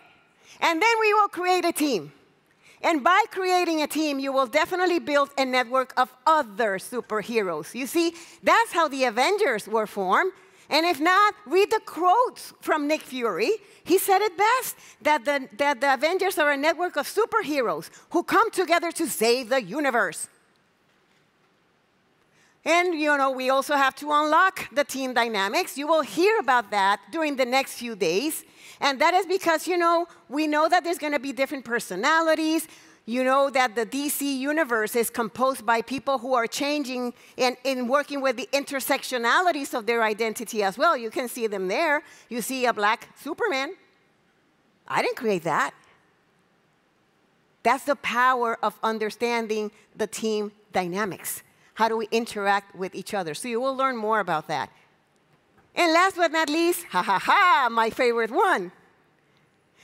and then we will create a team. And by creating a team, you will definitely build a network of other superheroes. You see, that's how the Avengers were formed. And if not, read the quotes from Nick Fury. He said it best, that the Avengers are a network of superheroes who come together to save the universe. And, you know, we also have to unlock the team dynamics. You will hear about that during the next few days. And that is because, you know, we know that there's going to be different personalities. You know that the DC universe is composed by people who are changing and working with the intersectionalities of their identity as well. You can see them there. You see a black Superman. I didn't create that. That's the power of understanding the team dynamics. How do we interact with each other? So you will learn more about that. And last but not least, my favorite one.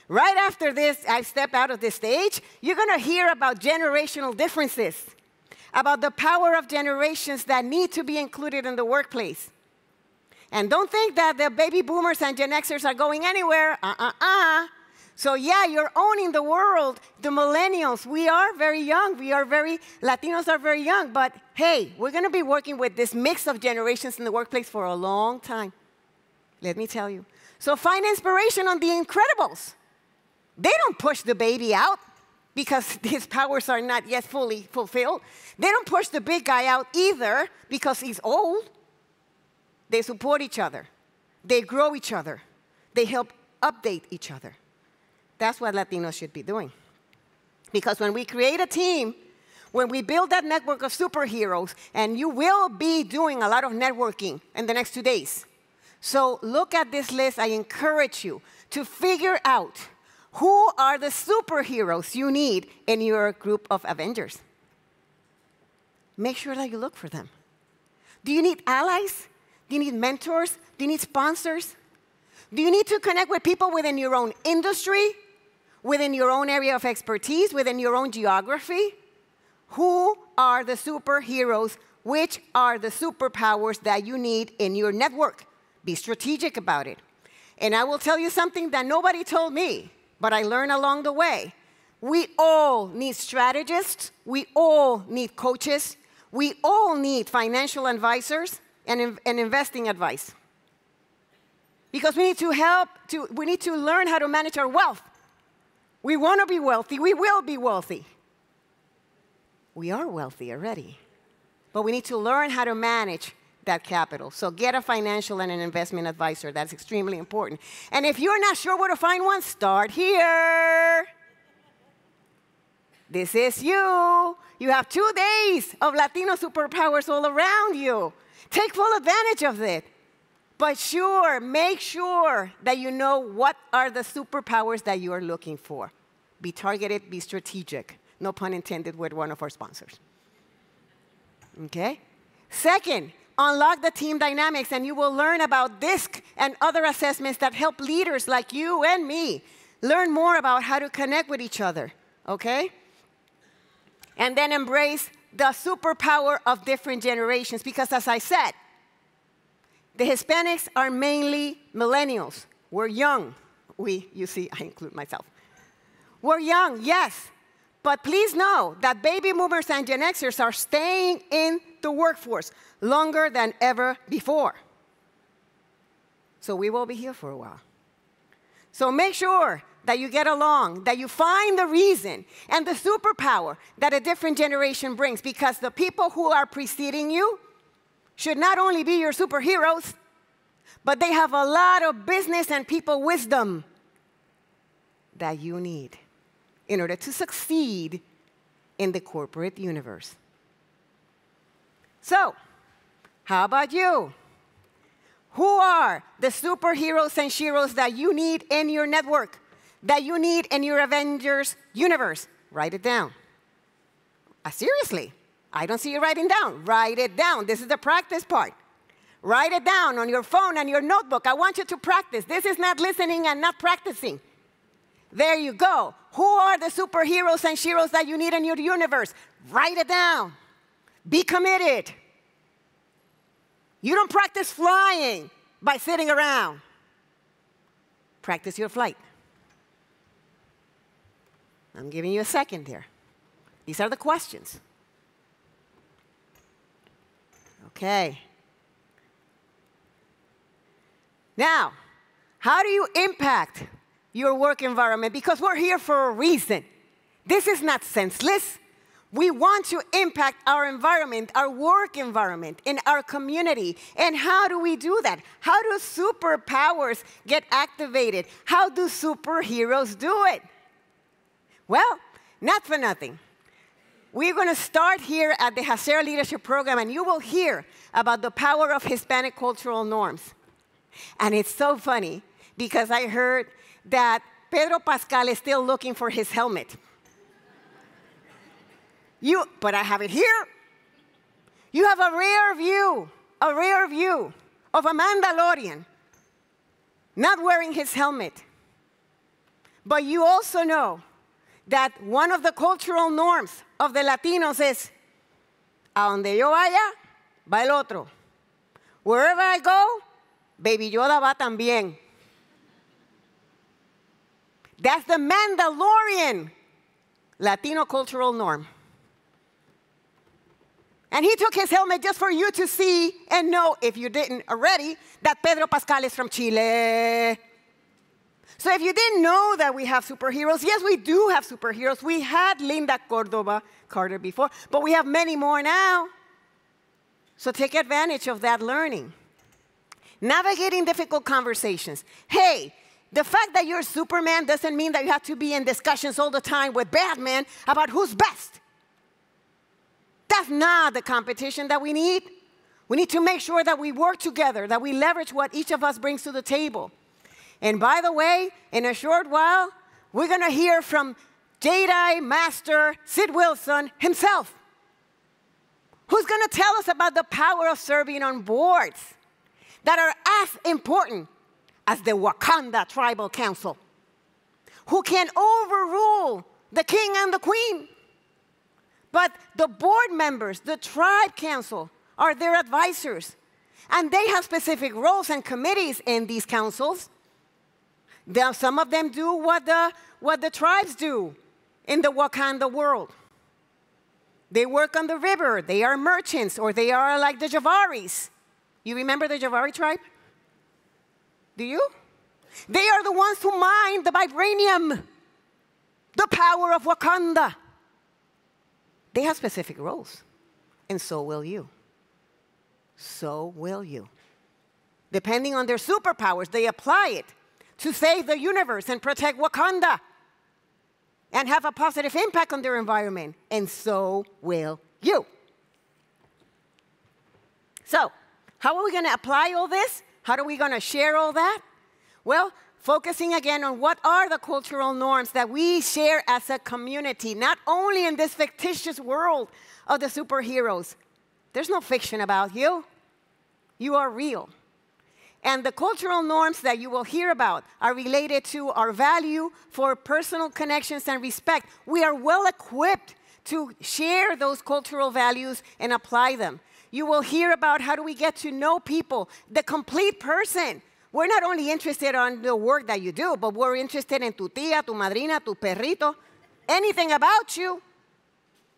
Right after this, I step out of this stage, you're going to hear about generational differences, about the power of generations that need to be included in the workplace. And don't think that the baby boomers and Gen Xers are going anywhere. So yeah, you're owning the world. The millennials, we are very young. Latinos are very young. But hey, we're going to be working with this mix of generations in the workplace for a long time. Let me tell you. So find inspiration on The Incredibles. They don't push the baby out because his powers are not yet fully fulfilled. They don't push the big guy out either because he's old. They support each other. They grow each other. They help update each other. That's what Latinos should be doing. Because when we create a team, when we build that network of superheroes, and you will be doing a lot of networking in the next 2 days. So look at this list. I encourage you to figure out who are the superheroes you need in your group of Avengers. Make sure that you look for them. Do you need allies? Do you need mentors? Do you need sponsors? Do you need to connect with people within your own industry, within your own area of expertise, within your own geography? Who are the superheroes? Which are the superpowers that you need in your network? Be strategic about it. And I will tell you something that nobody told me, but I learned along the way. We all need strategists. We all need coaches. We all need financial advisors and investing advice. Because we need to learn how to manage our wealth. We want to be wealthy. We will be wealthy. We are wealthy already. But we need to learn how to manage that capital. So get a financial and an investment advisor. That's extremely important. And if you're not sure where to find one, start here. This is you. You have 2 days of Latino superpowers all around you. Take full advantage of it. But sure, make sure that you know what are the superpowers that you are looking for. Be targeted, be strategic. No pun intended with one of our sponsors. Okay? Second, unlock the team dynamics, and you will learn about DISC and other assessments that help leaders like you and me learn more about how to connect with each other. Okay? And then embrace the superpower of different generations, because as I said, the Hispanics are mainly millennials. We're young. You see, I include myself. We're young, yes. But please know that baby boomers and Gen Xers are staying in the workforce longer than ever before. So we will be here for a while. So make sure that you get along, that you find the reason and the superpower that a different generation brings, because the people who are preceding you should not only be your superheroes, but they have a lot of business and people wisdom that you need in order to succeed in the corporate universe. So, how about you? Who are the superheroes and sheroes that you need in your network, that you need in your Avengers universe? Write it down. Seriously. I don't see you writing down. Write it down. This is the practice part. Write it down on your phone and your notebook. I want you to practice. This is not listening and not practicing. There you go. Who are the superheroes and sheroes that you need in your universe? Write it down. Be committed. You don't practice flying by sitting around. Practice your flight. I'm giving you a second here. These are the questions. Okay. Now, how do you impact your work environment? Because we're here for a reason. This is not senseless. We want to impact our environment, our work environment, in our community. And how do we do that? How do superpowers get activated? How do superheroes do it? Well, not for nothing. We're going to start here at the Hacer Leadership Program, and you will hear about the power of Hispanic cultural norms. And it's so funny, because I heard that Pedro Pascal is still looking for his helmet. But I have it here. You have a rare view of a Mandalorian not wearing his helmet. But you also know that one of the cultural norms of the Latinos is, a donde yo vaya, va el otro. Wherever I go, Baby Yoda va también. That's the Mandalorian Latino cultural norm. And he took his helmet just for you to see and know, if you didn't already, that Pedro Pascal is from Chile. So if you didn't know that we have superheroes, yes, we do have superheroes. We had Linda Córdoba Carter before, but we have many more now. So take advantage of that learning. Navigating difficult conversations. Hey, the fact that you're Superman doesn't mean that you have to be in discussions all the time with Batman about who's best. That's not the competition that we need. We need to make sure that we work together, that we leverage what each of us brings to the table. And by the way, in a short while, we're going to hear from Jedi Master Sid Wilson himself, who's going to tell us about the power of serving on boards that are as important as the Wakanda Tribal Council, who can overrule the king and the queen. But the board members, the tribe council, are their advisors. And they have specific roles and committees in these councils. Some of them do what the tribes do in the Wakanda world. They work on the river. They are merchants, or they are like the Javaris. You remember the Javari tribe? Do you? They are the ones who mine the vibranium, the power of Wakanda. They have specific roles, and so will you. So will you. Depending on their superpowers, they apply it to save the universe and protect Wakanda and have a positive impact on their environment, and so will you. So, how are we going to apply all this? How are we going to share all that? Well, focusing again on what are the cultural norms that we share as a community, not only in this fictitious world of the superheroes. There's no fiction about you. You are real. And the cultural norms that you will hear about are related to our value for personal connections and respect. We are well equipped to share those cultural values and apply them. You will hear about how do we get to know people, the complete person. We're not only interested in the work that you do, but we're interested in tu tía, tu madrina, tu perrito, anything about you,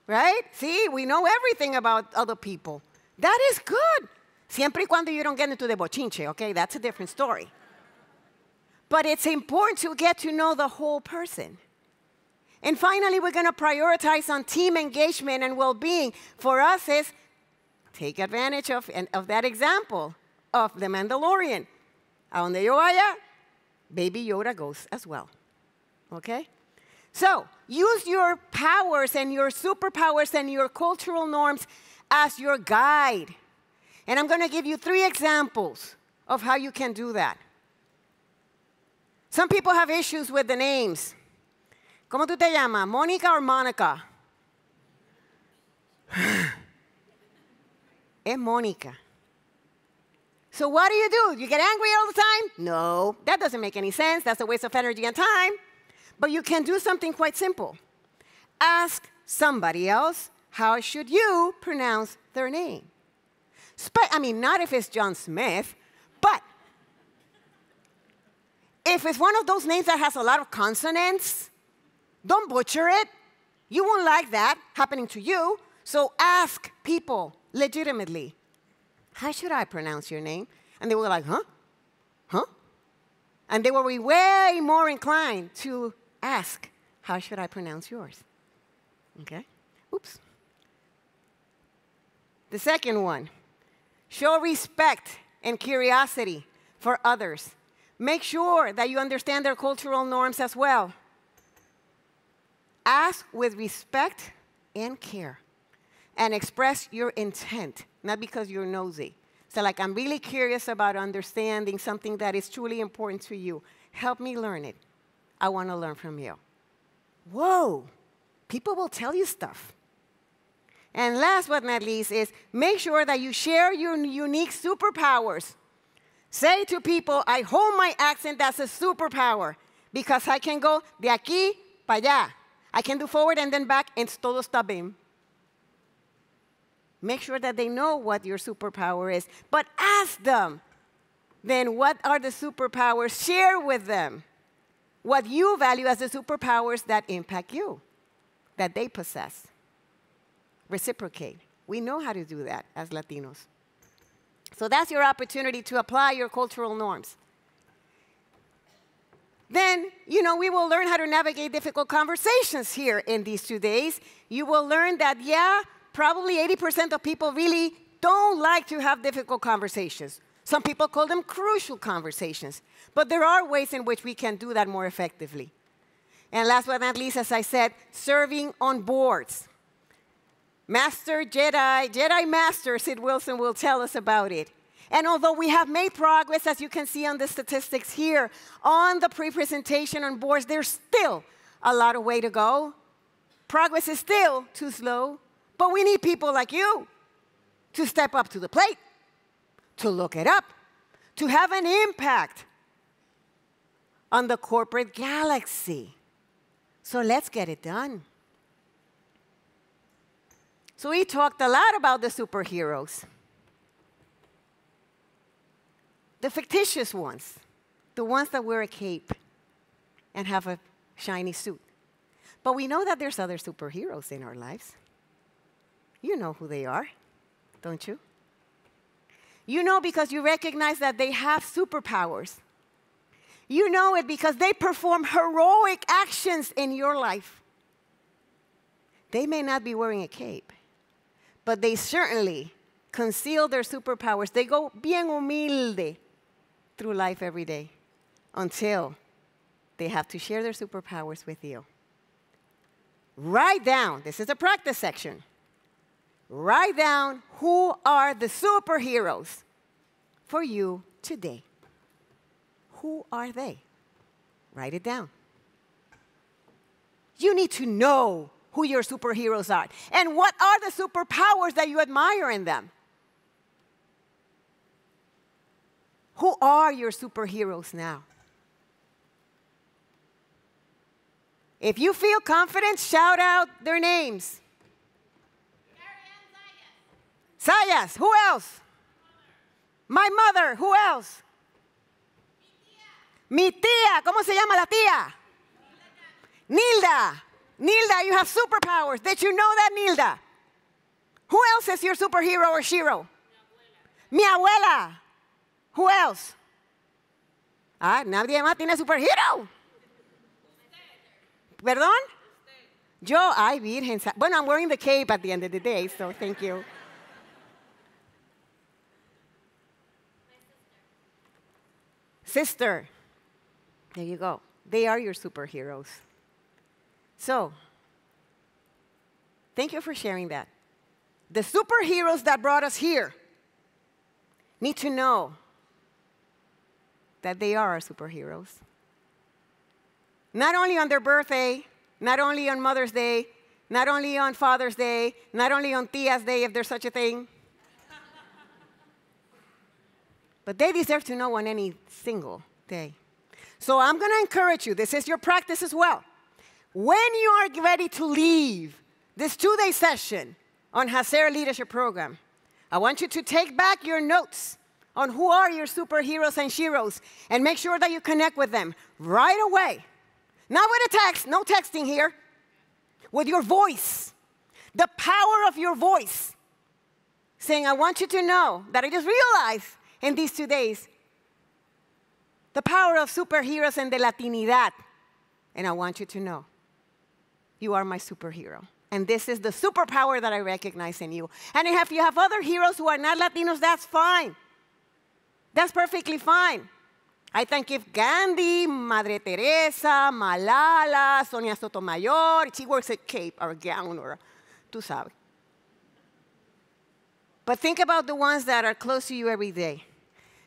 right? See, we know everything about other people. That is good. Siempre y cuando you don't get into the bochinche, okay? That's a different story. But it's important to get to know the whole person. And finally, we're going to prioritize on team engagement and well-being. For us is take advantage of that example of the Mandalorian. A donde yo vaya, Baby Yoda goes as well. Okay? So, use your powers and your superpowers and your cultural norms as your guide. And I'm going to give you 3 examples of how you can do that. Some people have issues with the names. ¿Cómo tú te llamas? ¿Mónica or Monica? Es Mónica. So what do? You get angry all the time? No, that doesn't make any sense. That's a waste of energy and time. But you can do something quite simple. Ask somebody else, how should you pronounce their name? I mean, not if it's John Smith, but if it's one of those names that has a lot of consonants, don't butcher it. You won't like that happening to you. So ask people legitimately, how should I pronounce your name? And they were like, huh? Huh? And they will be way more inclined to ask, how should I pronounce yours? Okay? Oops. The second one, show respect and curiosity for others. Make sure that you understand their cultural norms as well. Ask with respect and care. And express your intent, not because you're nosy. So like, I'm really curious about understanding something that is truly important to you. Help me learn it. I want to learn from you. Whoa, people will tell you stuff. And last but not least is make sure that you share your unique superpowers. Say to people, I hold my accent as a superpower because I can go de aquí para allá. I can do forward and then back and todo está bien. Make sure that they know what your superpower is. But ask them, then what are the superpowers? Share with them what you value as the superpowers that impact you, that they possess. Reciprocate. We know how to do that as Latinos. So that's your opportunity to apply your cultural norms. Then, we will learn how to navigate difficult conversations here in these 2 days. You will learn that, probably 80% of people really don't like to have difficult conversations. Some people call them crucial conversations. But there are ways in which we can do that more effectively. And last but not least, as I said, serving on boards. Jedi Master Sid Wilson will tell us about it. And although we have made progress, as you can see on the statistics here, on the pre-presentation on boards, there's still a lot of way to go. Progress is still too slow. But we need people like you to step up to the plate, to look it up, to have an impact on the corporate galaxy. So let's get it done. So we talked a lot about the superheroes. The fictitious ones, the ones that wear a cape and have a shiny suit. But we know that there's other superheroes in our lives. You know who they are, don't you? You know because you recognize that they have superpowers. You know it because they perform heroic actions in your life. They may not be wearing a cape, but they certainly conceal their superpowers. They go bien humilde through life every day until they have to share their superpowers with you. Write down, this is a practice section. Write down who are the superheroes for you today. Who are they? Write it down. You need to know who your superheroes are and what are the superpowers that you admire in them. Who are your superheroes now? If you feel confident, shout out their names. Sayas, who else? My mother, who else? Mi tía, ¿cómo se llama la tía? Nilda. Nilda, you have superpowers. Did you know that, Nilda? Who else is your superhero or shiro? Mi abuela. Who else? Nadie más tiene superhero. ¿Perdón? Yo, ay, virgen. Bueno, I'm wearing the cape at the end of the day, so thank you. Sister. There you go. They are your superheroes. So, thank you for sharing that. The superheroes that brought us here need to know that they are our superheroes. Not only on their birthday, not only on Mother's Day, not only on Father's Day, not only on Tia's Day, if there's such a thing, but they deserve to know on any single day. So I'm going to encourage you, this is your practice as well. When you are ready to leave this 2-day session on Hacer Leadership Program, I want you to take back your notes on who are your superheroes and sheroes and make sure that you connect with them right away. Not with a text, no texting here. With your voice, the power of your voice. Saying, I want you to know that I just realized in these 2 days the power of superheroes and the Latinidad. And I want you to know you are my superhero. And this is the superpower that I recognize in you. And if you have other heroes who are not Latinos, that's fine. That's perfectly fine. I thank Gandhi, Madre Teresa, Malala, Sonia Sotomayor. She wears a cape or a gown or tú sabes. But think about the ones that are close to you every day.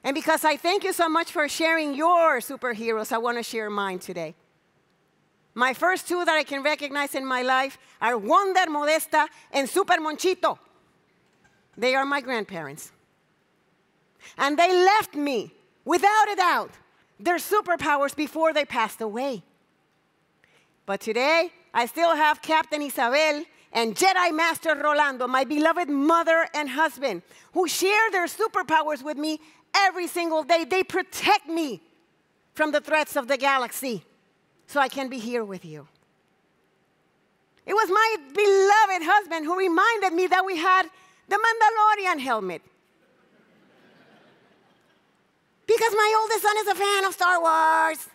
And because I thank you so much for sharing your superheroes, I want to share mine today. My first two that I can recognize in my life are Wonder Modesta and Super Monchito. They are my grandparents. And they left me, without a doubt, their superpowers before they passed away. But today, I still have Captain Isabel and Jedi Master Rolando, my beloved mother and husband, who share their superpowers with me every single day. They protect me from the threats of the galaxy so I can be here with you. It was my beloved husband who reminded me that we had the Mandalorian helmet. Because my oldest son is a fan of Star Wars.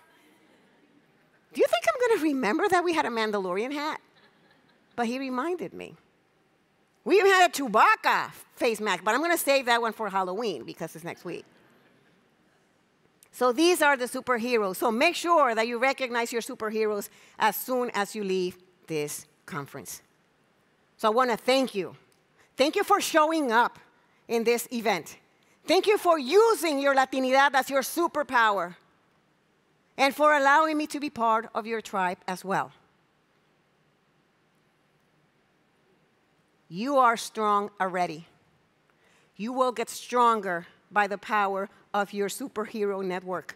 Do you think I'm going to remember that we had a Mandalorian hat? But he reminded me. We even had a Chewbacca face mask, but I'm going to save that one for Halloween because it's next week. So these are the superheroes. So make sure that you recognize your superheroes as soon as you leave this conference. So I want to thank you. Thank you for showing up in this event. Thank you for using your Latinidad as your superpower and for allowing me to be part of your tribe as well. You are strong already. You will get stronger by the power of your superhero network.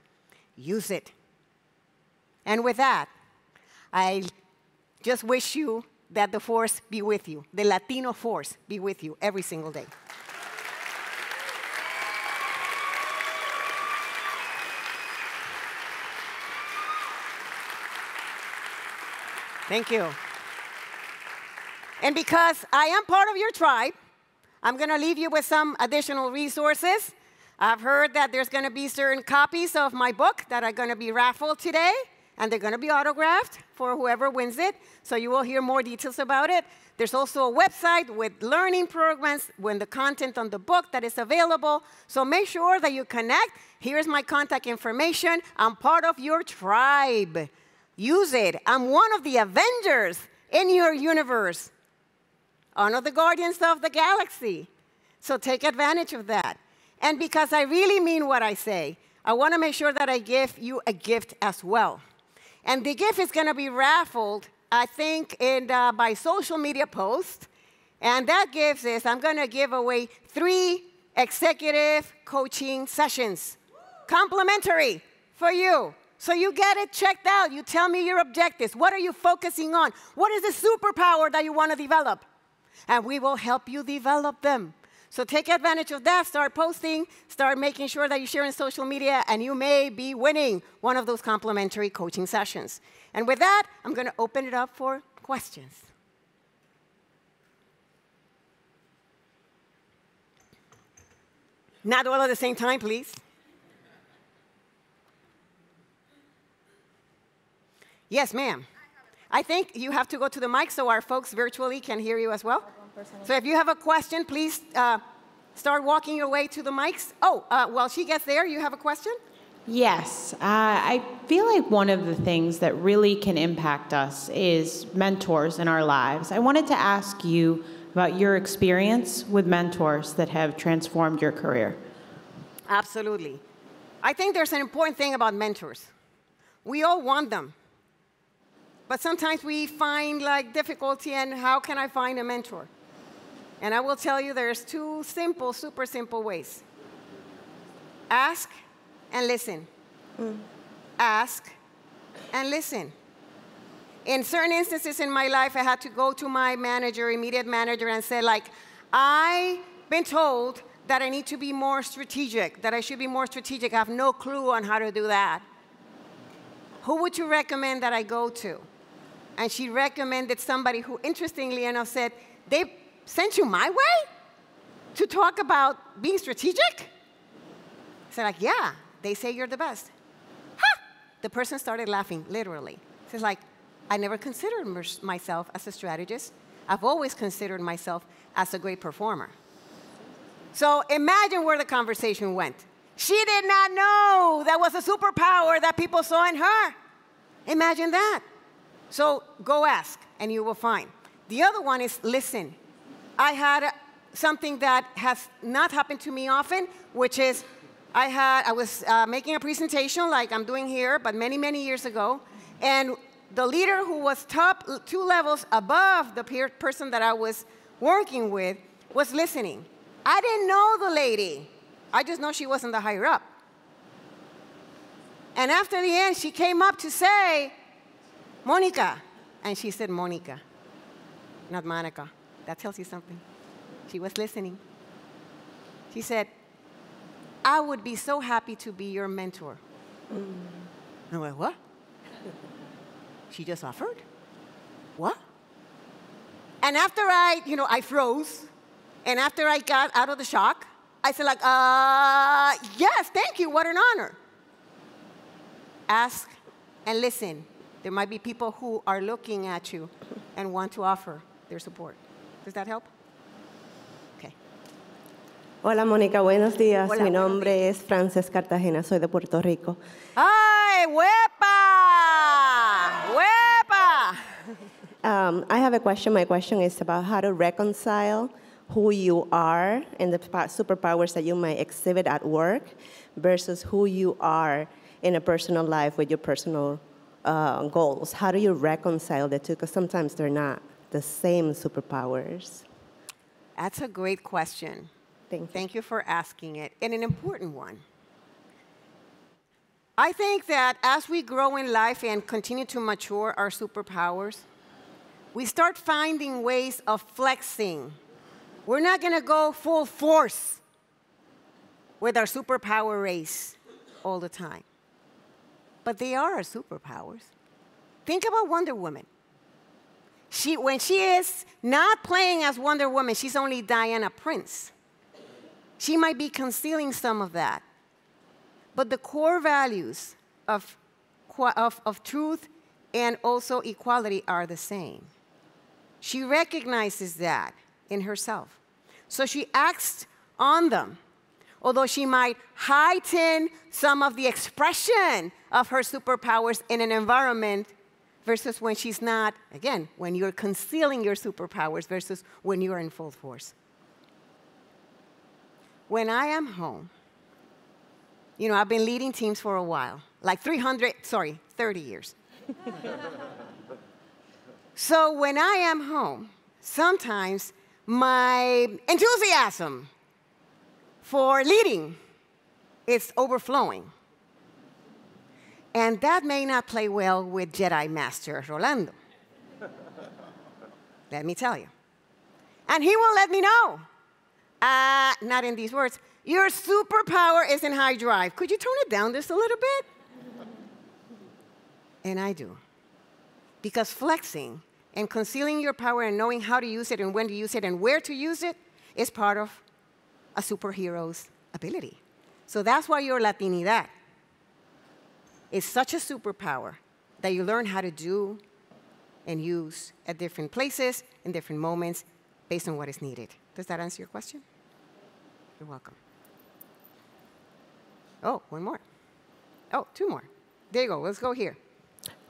Use it. And with that, I just wish you that the force be with you, the Latino force be with you every single day. Thank you. And because I am part of your tribe, I'm going to leave you with some additional resources. I've heard that there's going to be certain copies of my book that are going to be raffled today, and they're going to be autographed for whoever wins it, so you will hear more details about it. There's also a website with learning programs with the content on the book that is available, so make sure that you connect. Here's my contact information. I'm part of your tribe. Use it. I'm one of the Avengers in your universe, one of the guardians of the galaxy. So take advantage of that. And because I really mean what I say, I want to make sure that I give you a gift as well. And the gift is going to be raffled, I think, by social media posts. And that gift is I'm going to give away 3 executive coaching sessions, complimentary for you. So you get it checked out. You tell me your objectives. What are you focusing on? What is the superpower that you want to develop? And we will help you develop them. So take advantage of that. Start posting. Start making sure that you share in social media, and you may be winning one of those complimentary coaching sessions. And with that, I'm going to open it up for questions. Not all at the same time, please. Yes, ma'am. I think you have to go to the mic so our folks virtually can hear you as well. So if you have a question, please start walking your way to the mics. Oh, while she gets there, you have a question? Yes. I feel like one of the things that really can impact us is mentors in our lives. I wanted to ask you about your experience with mentors that have transformed your career. Absolutely. I think there's an important thing about mentors. We all want them. But sometimes we find difficulty in how can I find a mentor? And I will tell you there's 2 simple, super simple ways. Ask and listen. Ask and listen. In certain instances in my life, I had to go to my manager, immediate manager, and say, I've been told that I need to be more strategic, that I should be more strategic. I have no clue on how to do that. Who would you recommend that I go to? And she recommended somebody who, interestingly enough, said, they sent you my way to talk about being strategic? I said, yeah, they say you're the best. Ha! The person started laughing, literally. She's like, I never considered myself as a strategist. I've always considered myself as a great performer. So imagine where the conversation went. She did not know that was a superpower that people saw in her. Imagine that. So go ask, and you will find. The other one is listen. I had something that has not happened to me often, which is I was making a presentation like I'm doing here, but many, many years ago, and the leader who was top 2 levels above the person that I was working with was listening. I didn't know the lady. I just know she wasn't the higher up. And after the end, she came up to say, Monica. And she said, Monica, not Monica. That tells you something. She was listening. She said, I would be so happy to be your mentor. I went, what? She just offered? What? And after I froze, and after I got out of the shock, I said like, yes, thank you, what an honor. Ask and listen. There might be people who are looking at you and want to offer their support. Does that help? Okay. Hola, Mónica, buenos días. Mi nombre es Frances Cartagena, soy de Puerto Rico. ¡Ay, huepa! ¡Huepa! I have a question. My question is about how to reconcile who you are and the superpowers that you might exhibit at work versus who you are in a personal life with your personal goals. How do you reconcile the two? Because sometimes they're not the same superpowers. That's a great question. Thank you for asking it, and an important one. I think that as we grow in life and continue to mature our superpowers, we start finding ways of flexing. We're not going to go full force with our superpower race all the time. But they are our superpowers. Think about Wonder Woman. When she is not playing as Wonder Woman, she's only Diana Prince. She might be concealing some of that. But the core values of truth and also equality are the same. She recognizes that in herself. So she acts on them. Although she might heighten some of the expression of her superpowers in an environment versus when she's not, again, when you're concealing your superpowers versus when you're in full force. When I am home, I've been leading teams for a while, like 30 years. So when I am home, sometimes my enthusiasm for leading is overflowing. And that may not play well with Jedi Master Rolando. Let me tell you. And he will let me know. Not in these words. Your superpower is in high drive. Could you tone it down just a little bit? And I do. Because flexing and concealing your power and knowing how to use it and when to use it and where to use it is part of a superhero's ability. So that's why your Latinidad is such a superpower that you learn how to do and use at different places, in different moments, based on what is needed. Does that answer your question? You're welcome. Oh, one more. Oh, 2 more. There you go. Let's go here.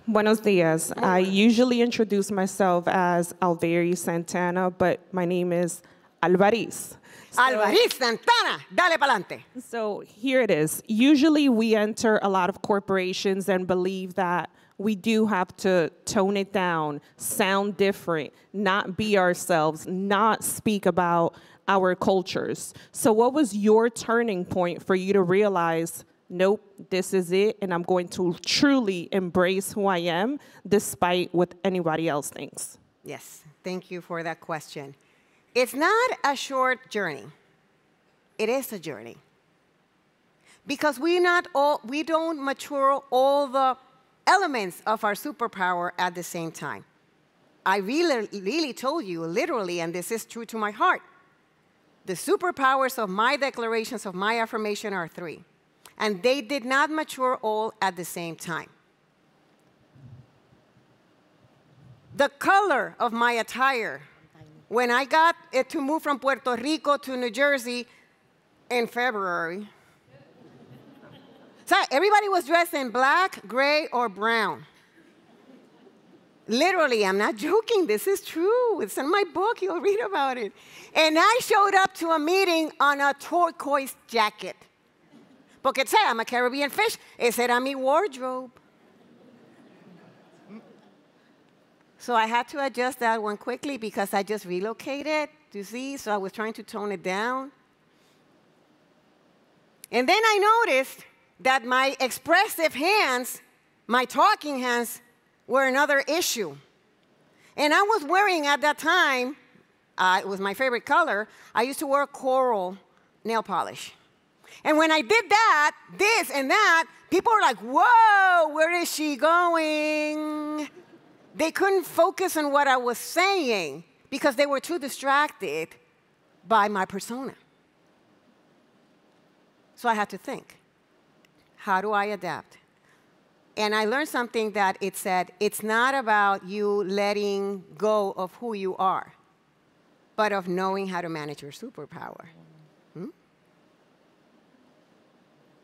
Buenos dias. I usually introduce myself as Alveri Santana, but my name is Alvariz. Alvariz Santana, dale pa'lante. So here it is. Usually we enter a lot of corporations and believe that we do have to tone it down, sound different, not be ourselves, not speak about our cultures. So what was your turning point for you to realize, nope, this is it, and I'm going to truly embrace who I am despite what anybody else thinks? Yes, thank you for that question. It's not a short journey. It is a journey. Because we don't mature all the elements of our superpower at the same time. I really told you, literally, and this is true to my heart, the superpowers of my declarations of my affirmation are 3. And they did not mature all at the same time. The color of my attire, when I got it to move from Puerto Rico to New Jersey in February, So everybody was dressed in black, gray, or brown. Literally, I'm not joking. This is true. It's in my book. You'll read about it. And I showed up to a meeting on a turquoise jacket. Porque, say, I'm a Caribbean fish. Ese era mi wardrobe. So I had to adjust that one quickly because I just relocated, you see? So I was trying to tone it down. And then I noticed that my expressive hands, my talking hands, were another issue. And I was wearing at that time, it was my favorite color, I used to wear coral nail polish. And when I did that, this and that, people were like, whoa, where is she going? They couldn't focus on what I was saying because they were too distracted by my persona. So I had to think, how do I adapt? And I learned something that it said, it's not about you letting go of who you are, but of knowing how to manage your superpower.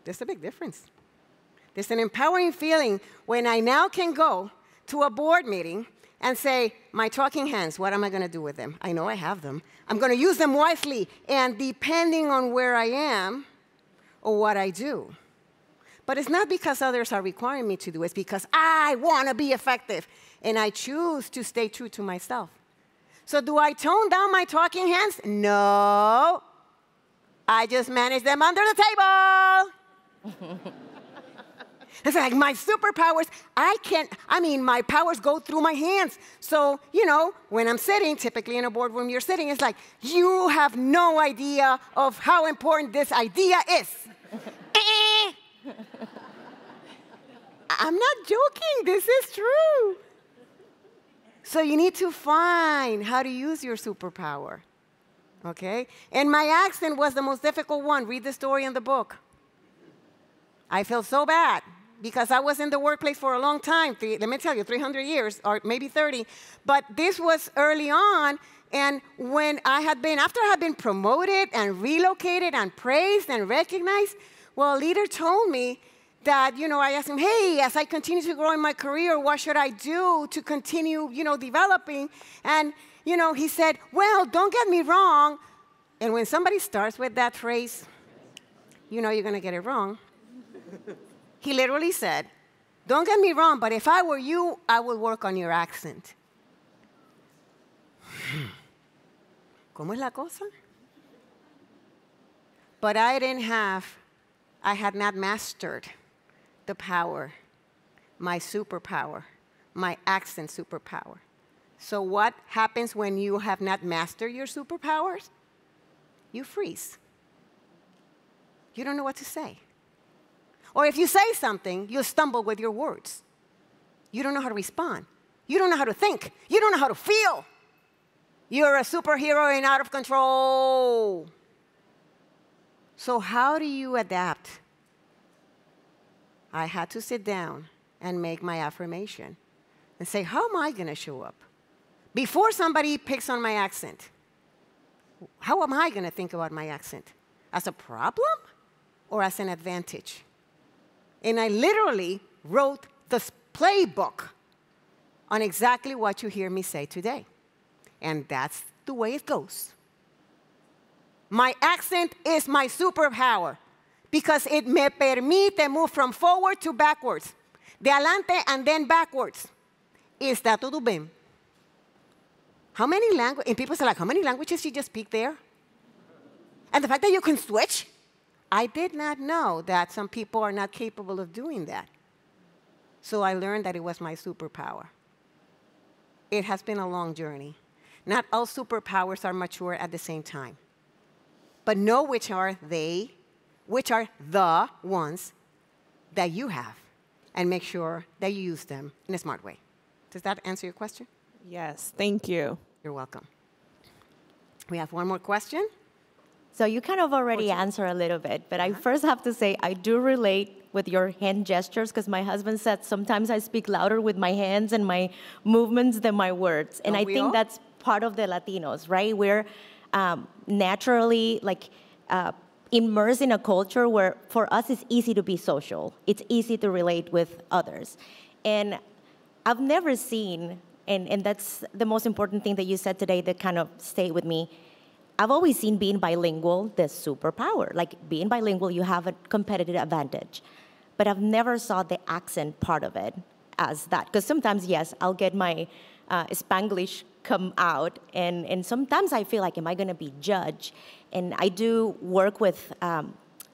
There's a big difference. There's an empowering feeling when I now can go to a board meeting and say, my talking hands, what am I going to do with them? I know I have them. I'm going to use them wisely, and depending on where I am or what I do. But it's not because others are requiring me to do it. It's because I want to be effective, and I choose to stay true to myself. So do I tone down my talking hands? No. I just manage them under the table. It's like my superpowers, my powers go through my hands. So, when I'm sitting, typically in a boardroom you're sitting, it's like, you have no idea of how important this idea is. I'm not joking, this is true. So you need to find how to use your superpower, okay? And my accent was the most difficult one. Read the story in the book. I felt so bad because I was in the workplace for a long time. Let me tell you, 300 years, or maybe 30. But this was early on, and when after I had been promoted and relocated and praised and recognized, well, a leader told me that, I asked him, hey, as I continue to grow in my career, what should I do to continue, developing? And, he said, well, don't get me wrong. And when somebody starts with that phrase, you're going to get it wrong. He literally said, don't get me wrong, but if I were you, I would work on your accent. ¿Cómo es la cosa? But I had not mastered the power, my superpower, my accent superpower. So what happens when you have not mastered your superpowers? You freeze. You don't know what to say. Or if you say something, you stumble with your words. You don't know how to respond. You don't know how to think. You don't know how to feel. You're a superhero and out of control. So how do you adapt? I had to sit down and make my affirmation and say, how am I going to show up? Before somebody picks on my accent, how am I going to think about my accent? As a problem or as an advantage? And I literally wrote the playbook on exactly what you hear me say today. And that's the way it goes. My accent is my superpower because it me permite move from forward to backwards. De adelante and then backwards. Está todo bien. How many languages, and people say like, how many languages you just speak there? And the fact that you can switch, I did not know that some people are not capable of doing that. So I learned that it was my superpower. It has been a long journey. Not all superpowers are mature at the same time. But know which are the ones that you have, and make sure that you use them in a smart way. Does that answer your question? Yes, thank you. You're welcome. We have one more question. So you kind of already answered a little bit, but I first have to say I do relate with your hand gestures because my husband said sometimes I speak louder with my hands and my movements than my words. And I think that's part of the Latinos, right? We're naturally immersed in a culture where for us it's easy to be social. It's easy to relate with others. And I've never seen, and that's the most important thing that you said today that kind of stayed with me. I've always seen being bilingual the superpower. Like being bilingual, you have a competitive advantage. But I've never saw the accent part of it as that. Because sometimes, yes, I'll get my Spanglish come out, and sometimes I feel like, am I going to be judged? And I do work with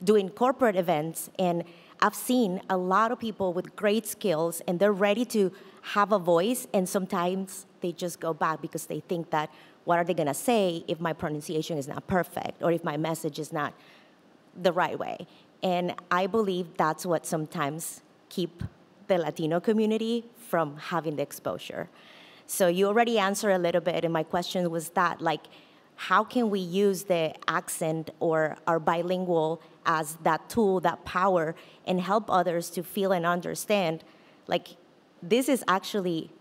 doing corporate events, and I've seen a lot of people with great skills, and they're ready to have a voice, and sometimes they just go back because they think that, what are they going to say if my pronunciation is not perfect, or if my message is not the right way? And I believe that's what sometimes keep the Latino community from having the exposure. So you already answered a little bit, and my question was that, like, how can we use the accent or our bilingual as that tool, that power, and help others to feel and understand, like, this is actually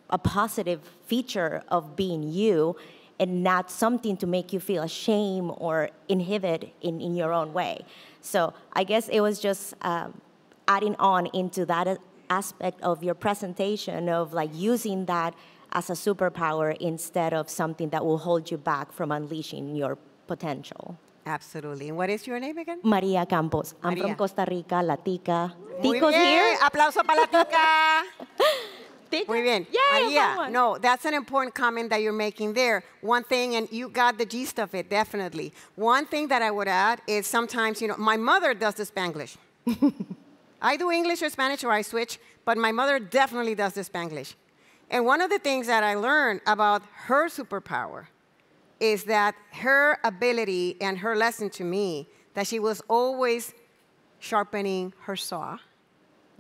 a positive feature of being you and not something to make you feel ashamed or inhibit in your own way. So I guess it was just adding on into that aspect of your presentation of like using that as a superpower instead of something that will hold you back from unleashing your potential. Absolutely. And what is your name again? Maria Campos. I'm Maria. from Costa Rica, La Tica. Muy Tico's bien. here. Aplauso para la tica. Muy bien. Yay, Maria, no, that's an important comment that you're making there. One thing, and you got the gist of it, definitely. One thing that I would add is sometimes, my mother does the Spanglish. I do English or Spanish or I switch, but my mother definitely does the Spanglish. And one of the things that I learned about her superpower is that her ability and her lesson to me, that she was always sharpening her saw,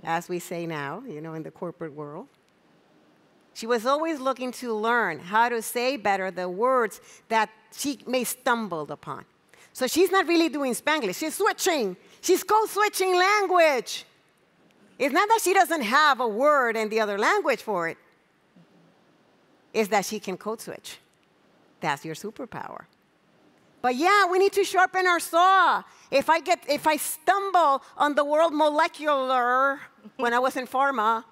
as we say now, in the corporate world. She was always looking to learn how to say better the words that she may stumbled upon. So she's not really doing Spanglish. She's switching. She's code-switching language. It's not that she doesn't have a word in the other language for it. It's that she can code switch. That's your superpower. But yeah, we need to sharpen our saw. If I stumble on the word molecular when I was in pharma,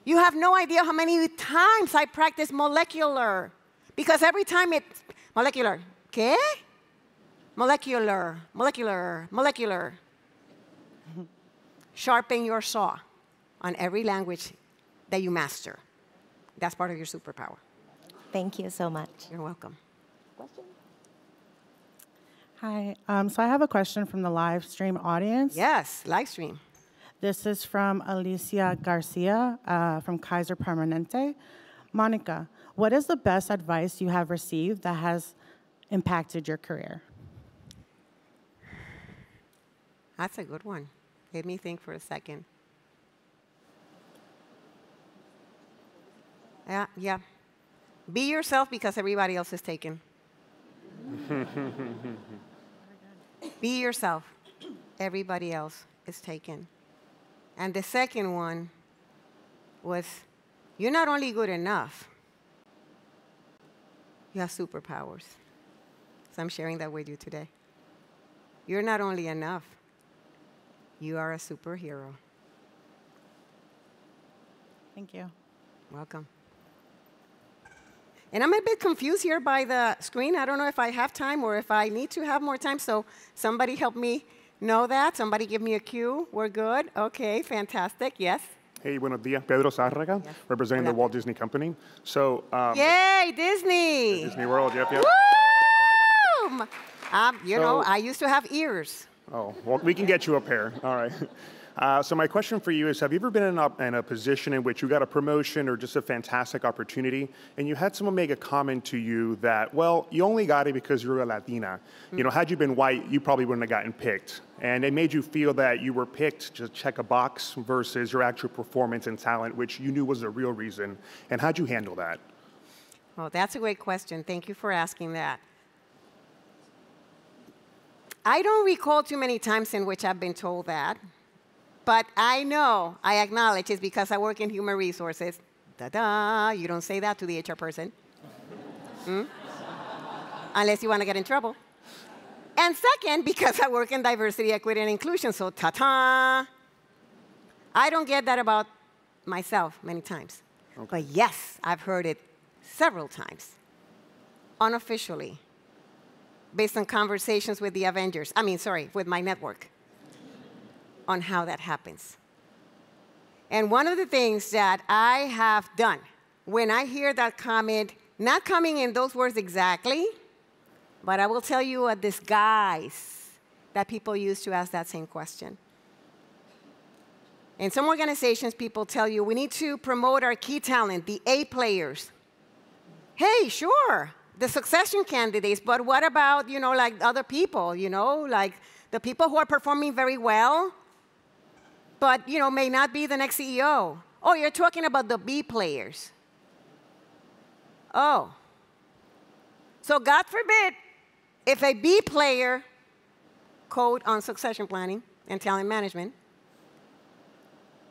you have no idea how many times I practiced molecular. Because every time it's molecular. ¿Qué? Molecular, molecular, molecular. Sharpen your saw on every language that you master. That's part of your superpower. Thank you so much. You're welcome. Hi, so I have a question from the live stream audience. Yes, live stream. This is from Alicia Garcia from Kaiser Permanente. Monica, what is the best advice you have received that has impacted your career? That's a good one. Let me think for a second. Yeah. Be yourself because everybody else is taken. Be yourself. Everybody else is taken. And the second one was, you're not only good enough, you have superpowers. So I'm sharing that with you today. You're not only enough, you are a superhero. Thank you. Welcome. And I'm a bit confused here by the screen. I don't know if I have time or if I need to have more time, so somebody help me know that. Somebody give me a cue. We're good. Okay, fantastic. Yes? Hey, buenos días. Pedro Zárraga, representing the Walt Disney Company. So, yay, Disney! Disney World, yep. Woo! I used to have ears. Oh, well, we can get you a pair. All right. So my question for you is, have you ever been in a position in which you got a promotion or just a fantastic opportunity, and you had someone make a comment to you that, well, you only got it because you're a Latina. Mm-hmm. Had you been white, you probably wouldn't have gotten picked. And it made you feel that you were picked to check a box versus your actual performance and talent, which you knew was the real reason. And how'd you handle that? Well, that's a great question. Thank you for asking that. I don't recall too many times in which I've been told that. But I know, I acknowledge it's because I work in human resources. Da-da, you don't say that to the HR person. Unless you want to get in trouble. And second, because I work in diversity, equity, and inclusion, so ta-ta. I don't get that about myself many times. Okay. But yes, I've heard it several times, unofficially, based on conversations with the Avengers. With my network, on how that happens. And one of the things that I have done, when I hear that comment, not coming in those words exactly, but I will tell you a disguise that people use to ask that same question. In some organizations, people tell you, we need to promote our key talent, the A players. Hey, sure, the succession candidates, but what about, like other people, like the people who are performing very well, but, may not be the next CEO. Oh, you're talking about the B players. Oh. So God forbid, if a B player, code on succession planning and talent management,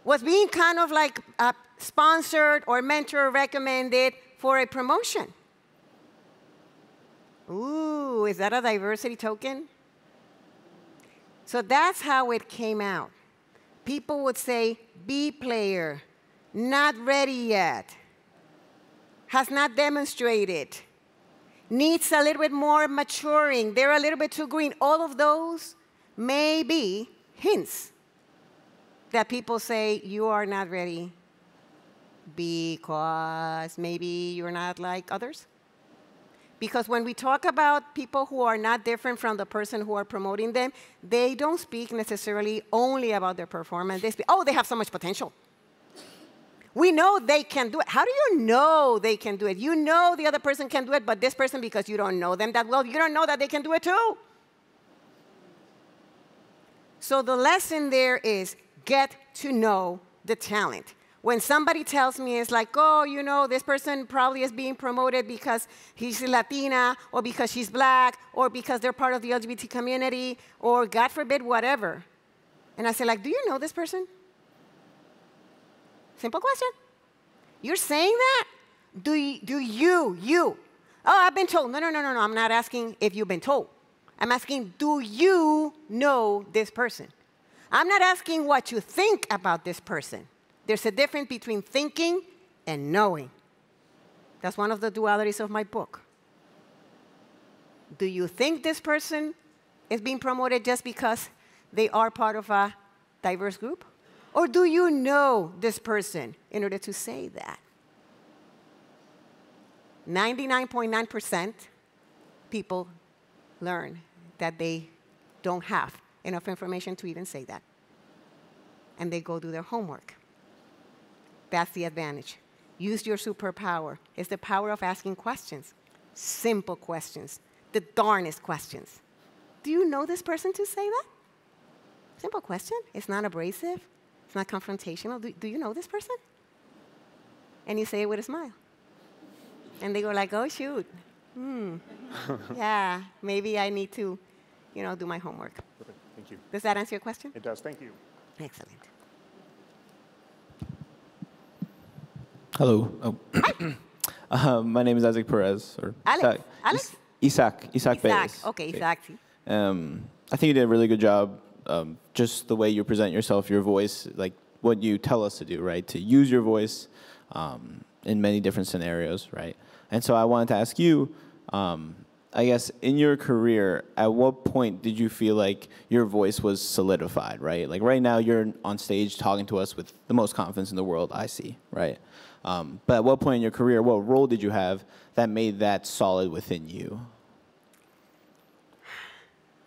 was being kind of like sponsored or mentor recommended for a promotion. Ooh, is that a diversity token? So that's how it came out. People would say, B player, not ready yet, has not demonstrated, needs a little bit more maturing, they're a little bit too green. All of those may be hints that people say you are not ready because maybe you're not like others. Because when we talk about people who are not different from the person who are promoting them, they don't speak necessarily only about their performance. They speak, oh, they have so much potential. We know they can do it. How do you know they can do it? You know the other person can do it, but this person, because you don't know them that well, you don't know that they can do it too. So the lesson there is get to know the talent. When somebody tells me, it's like, oh, this person probably is being promoted because he's Latina, or because she's black, or because they're part of the LGBT community, or God forbid, whatever. And I say, like, do you know this person? Simple question. You're saying that? Do you? Oh, I've been told. No, I'm not asking if you've been told. I'm asking, do you know this person? I'm not asking what you think about this person. There's a difference between thinking and knowing. That's one of the dualities of my book. Do you think this person is being promoted just because they are part of a diverse group? Or do you know this person in order to say that? 99.9% people learn that they don't have enough information to even say that. And they go do their homework. That's the advantage. Use your superpower. It's the power of asking questions. Simple questions. The darnest questions. Do you know this person to say that? Simple question. It's not abrasive. It's not confrontational. Do you know this person? And you say it with a smile. And they go like, oh, shoot. Yeah, maybe I need to, do my homework. Perfect. Thank you. Does that answer your question? It does. Thank you. Excellent. Hello. My name is Isaac Perez. Or Alex. Isaac Perez. Okay, Isaac. I think you did a really good job. Just the way you present yourself, your voice, like what you tell us to do, right? To use your voice in many different scenarios, right? And so I wanted to ask you, I guess, in your career, at what point did you feel like your voice was solidified, right? Like right now, you're on stage talking to us with the most confidence in the world, I see, right? But at what point in your career, what role did you have that made that solid within you?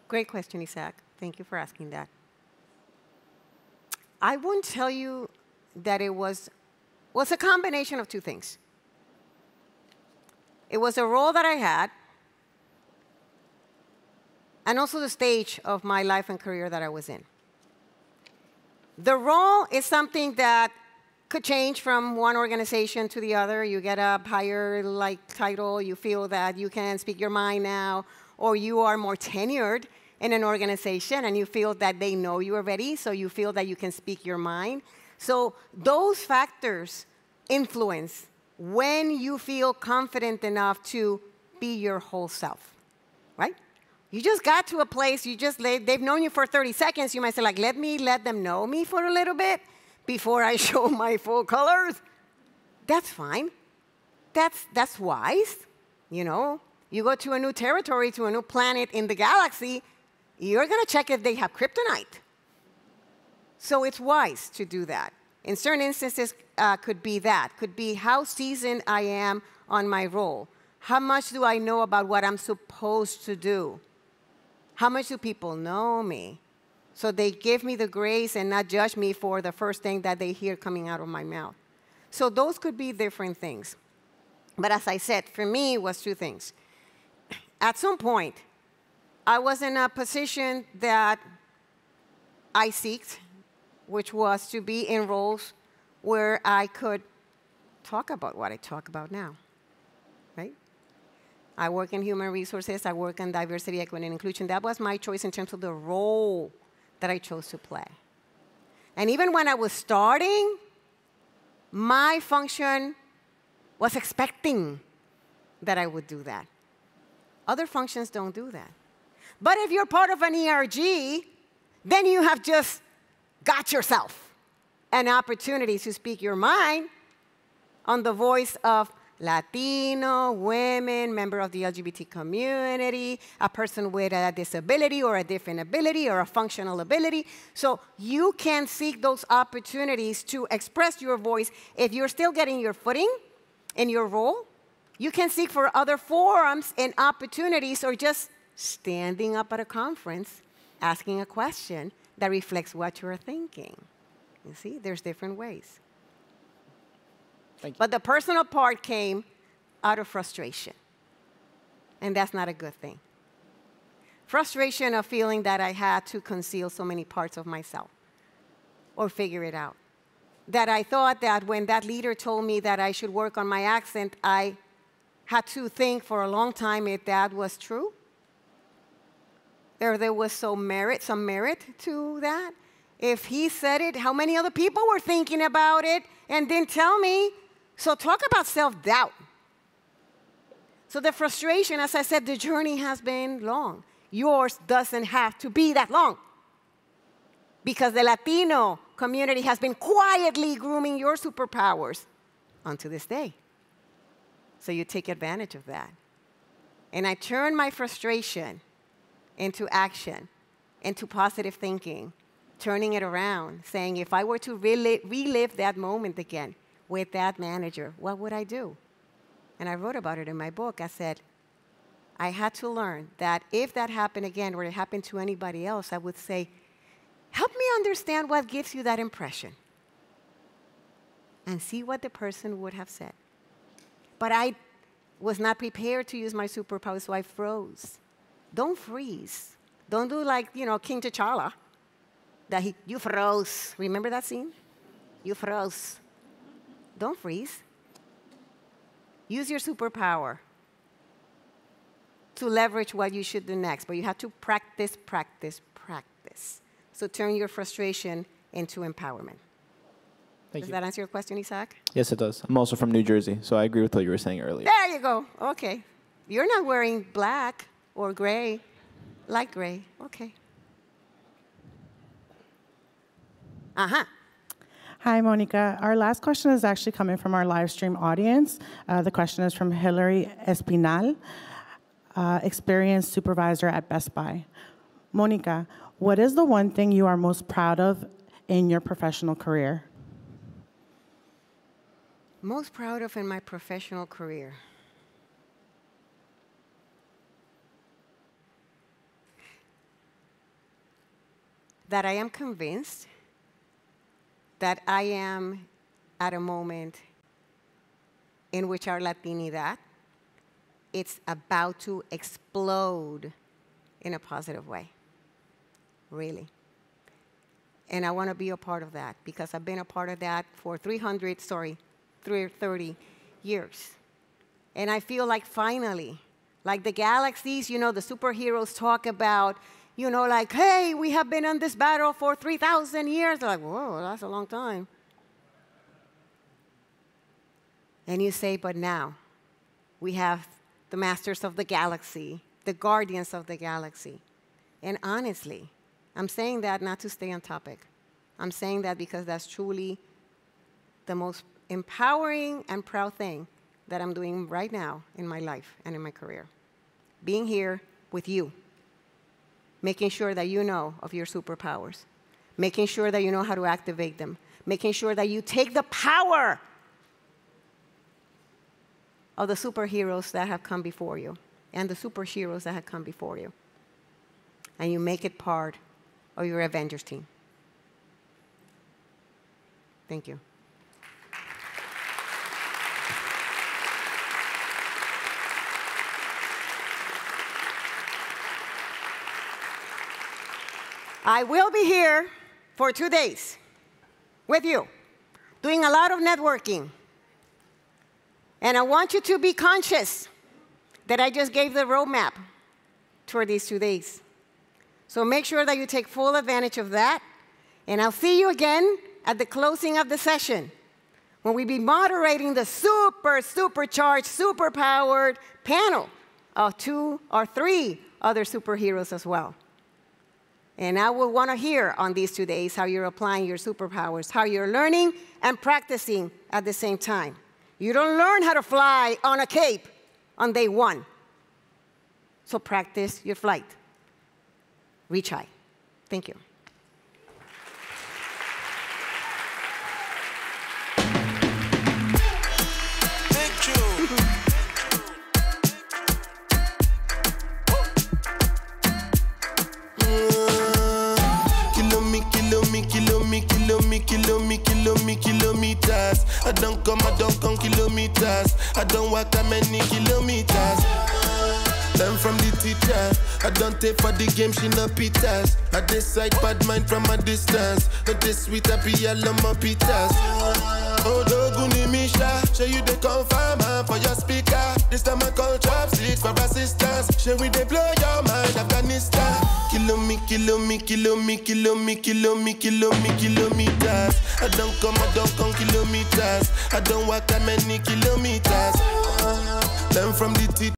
Great question, Isaac. Thank you for asking that. I won't tell you that it was a combination of two things. It was a role that I had, and also the stage of my life and career that I was in. The role is something that could change from one organization to the other. You get a higher title, you feel that you can speak your mind now, or you are more tenured in an organization and you feel that they know you already, so you feel that you can speak your mind. So those factors influence when you feel confident enough to be your whole self, right? You just got to a place, they've known you for 30 seconds. You might say, like, let them know me for a little bit before I show my full colors. That's fine. That's wise, you know. You go to a new territory, to a new planet in the galaxy, you're going to check if they have kryptonite. So it's wise to do that. In certain instances, could be that. Could be how seasoned I am on my role. How much do I know about what I'm supposed to do? How much do people know me? So they give me the grace and not judge me for the first thing that they hear coming out of my mouth. So those could be different things. But as I said, for me, it was two things. At some point, I was in a position that I seeked, which was to be in roles where I could talk about what I talk about now, right? I work in human resources. I work in diversity, equity, and inclusion. That was my choice in terms of the role that I chose to play. And even when I was starting, my function was expecting that I would do that. Other functions don't do that. But if you're part of an ERG, then you have just got yourself an opportunity to speak your mind on the voice of Latino, women, member of the LGBT community, a person with a disability or a different ability or a functional ability. So you can seek those opportunities to express your voice. If you're still getting your footing in your role, you can seek for other forums and opportunities, or just standing up at a conference asking a question that reflects what you're thinking. You see, there's different ways. But the personal part came out of frustration. And that's not a good thing. Frustration of feeling that I had to conceal so many parts of myself or figure it out. That I thought that when that leader told me that I should work on my accent, I had to think for a long time if that was true. There was some merit to that. If he said it, how many other people were thinking about it and didn't tell me? So talk about self-doubt. So the frustration, as I said, the journey has been long. Yours doesn't have to be that long, because the Latino community has been quietly grooming your superpowers unto this day. So you take advantage of that. And I turn my frustration into action, into positive thinking, turning it around, saying, if I were to relive that moment again with that manager, what would I do? And I wrote about it in my book. I said, I had to learn that if that happened again or it happened to anybody else, I would say, help me understand what gives you that impression, and see what the person would have said. But I was not prepared to use my superpower, so I froze. Don't freeze. Don't do like, you know, King T'Challa, that you froze. Remember that scene? You froze. Don't freeze. Use your superpower to leverage what you should do next, but you have to practice, practice, practice. So turn your frustration into empowerment. Does that answer your question, Isaac? Yes, it does. I'm also from New Jersey, so I agree with what you were saying earlier. There you go. Okay. You're not wearing black or gray, light gray. Okay. Uh-huh. Hi, Monica. Our last question is actually coming from our live stream audience. The question is from Hillary Espinal, experienced supervisor at Best Buy. Monica, what is the one thing you are most proud of in your professional career? Most proud of in my professional career? That I am convinced that I am at a moment in which our Latinidad, it's about to explode in a positive way, really. And I want to be a part of that, because I've been a part of that for 30 years. And I feel like finally, like the galaxies, you know, the superheroes talk about, you know, like, hey, we have been in this battle for 3,000 years. They're like, whoa, that's a long time. And you say, but now we have the masters of the galaxy the guardians of the galaxy. And honestly, I'm saying that not to stay on topic. I'm saying that because that's truly the most empowering and proud thing that I'm doing right now in my life and in my career. Being here with you, making sure that you know of your superpowers, making sure that you know how to activate them, making sure that you take the power of the superheroes that have come before you and the superheroes that have come before you, and you make it part of your Avengers team. Thank you. I will be here for 2 days with you, doing a lot of networking. And I want you to be conscious that I just gave the roadmap for these 2 days. So make sure that you take full advantage of that. And I'll see you again at the closing of the session, when we'll be moderating the supercharged, superpowered panel of 2 or 3 other superheroes as well. And I will want to hear on these 2 days how you're applying your superpowers, how you're learning and practicing at the same time. You don't learn how to fly on a cape on day 1. So practice your flight. Reach high. Thank you. Kilometers. I don't come kilometers. I don't walk that many kilometers. Learn from the teacher. I don't take for the game, she no pitas. I decide bad mind from a distance. But this sweet happy, I love my pitas. Oh, Doguni Misha, show you the confirm for your speaker. This time I call chopsticks for assistance. Show we they blow your mind, Afghanistan. Kilometers. I don't come kilometers. I don't walk that many kilometers. Learn from the teacher.